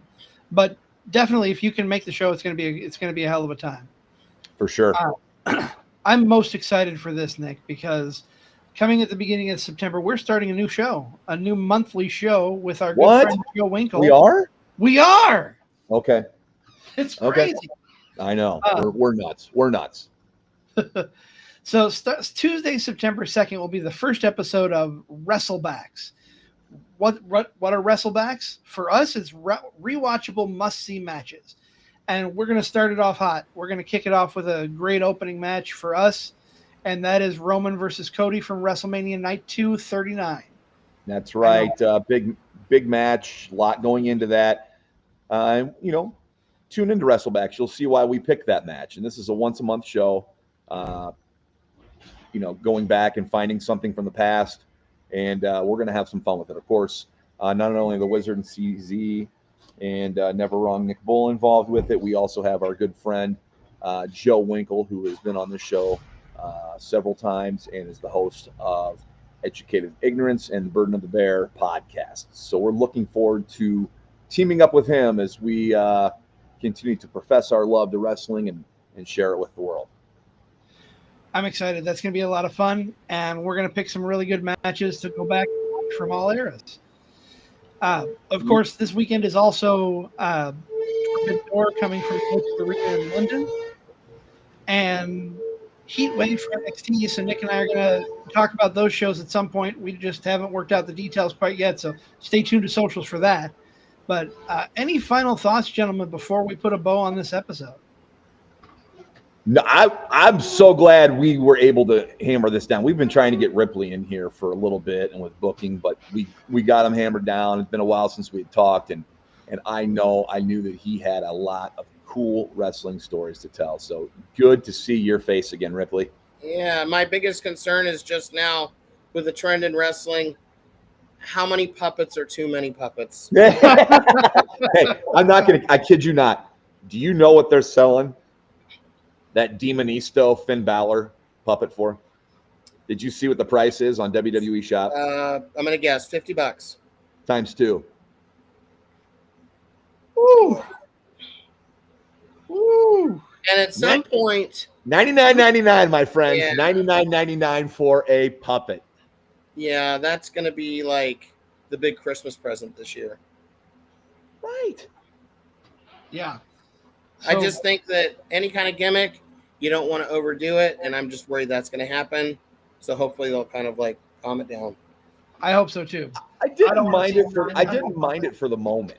but definitely, if you can make the show, it's going to be a hell of a time. For sure. I'm most excited for this, Nick, because coming at the beginning of September, we're starting a new show, a new monthly show with our good friend Joe Winkle. We are? We are. Okay. It's crazy. Okay. I know. We're nuts. We're nuts. So Tuesday, September 2nd will be the first episode of Wrestlebacks. What are Wrestlebacks? For us, it's rewatchable must-see matches. And we're going to start it off hot. We're going to kick it off with a great opening match for us, and that is Roman versus Cody from WrestleMania Night 239. That's right. Big match. A lot going into that. Tune into WrestleBacks. You'll see why we picked that match. And this is a once-a-month show. Going back and finding something from the past, and we're going to have some fun with it. Of course, not only the Wizard and CZ and Never Wrong Nick Bull involved with it, we also have our good friend Joe Winkle, who has been on this show several times and is the host of Educated Ignorance and the Burden of the Bear podcasts. So we're looking forward to teaming up with him as we continue to profess our love to wrestling and share it with the world. I'm excited. That's going to be a lot of fun, and we're going to pick some really good matches to go back from all eras. Of course, this weekend is also Forbidden Door coming from Costa Rica in London, and Heat Wave for NXT. So Nick and I are going to talk about those shows at some point. We just haven't worked out the details quite yet, so stay tuned to socials for that. But any final thoughts, gentlemen, before we put a bow on this episode? No, I'm so glad we were able to hammer this down. We've been trying to get Ripley in here for a little bit and with booking, but we got him hammered down. It's been a while since we had talked, and I knew that he had a lot of cool wrestling stories to tell. So good to see your face again, Ripley. Yeah, my biggest concern is just now with the trend in wrestling, how many puppets are too many puppets? Hey, I kid you not. Do you know what they're selling that Demonisto Finn Balor puppet for? Did you see what the price is on WWE Shop? I'm going to guess $50. Times 2. Ooh. Ooh. And at some point, $99.99, my friends. Yeah. $99.99 for a puppet. yeah, that's going to be like the big Christmas present this year. Right. Yeah. I just think that any kind of gimmick, you don't want to overdo it, and I'm just worried that's going to happen. So hopefully they'll kind of like calm it down. I hope so too. I didn't mind it for the moment,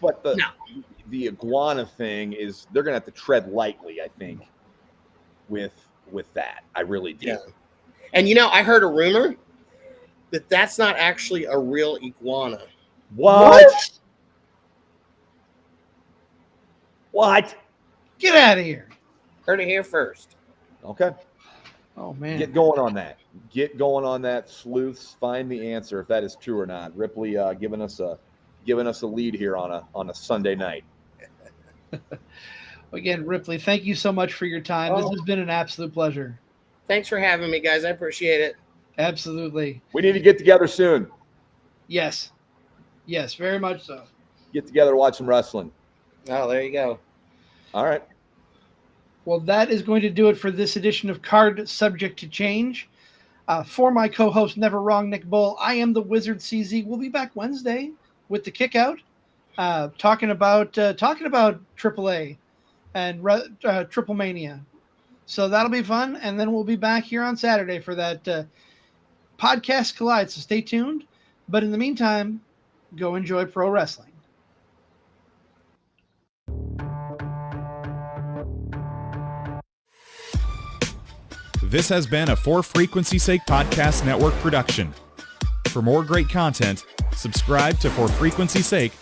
but the iguana thing is they're gonna have to tread lightly, I think, with that. I really do. Yeah. And I heard a rumor that that's not actually a real iguana. What? Get out of here. Heard it here first. Okay. Oh man. Get going on that. Get going on that, sleuths. Find the answer if that is true or not. Ripley giving us a lead here on a Sunday night. Again, Ripley, thank you so much for your time. This has been an absolute pleasure. Thanks for having me, guys. I appreciate it. Absolutely. We need to get together soon. Yes. Yes, very much so. Get together, watch some wrestling. Oh, there you go. All right. Well, that is going to do it for this edition of Card Subject to Change. For my co-host, Never Wrong, Nick Bull, I am the Wizard CZ. We'll be back Wednesday with the Kickout, talking about AAA and Triple Mania. So that'll be fun, and then we'll be back here on Saturday for that Podcast Collide. So stay tuned. But in the meantime, go enjoy pro wrestling. This has been a For Frequency's Sake Podcast Network production. For more great content, subscribe to For Frequency's Sake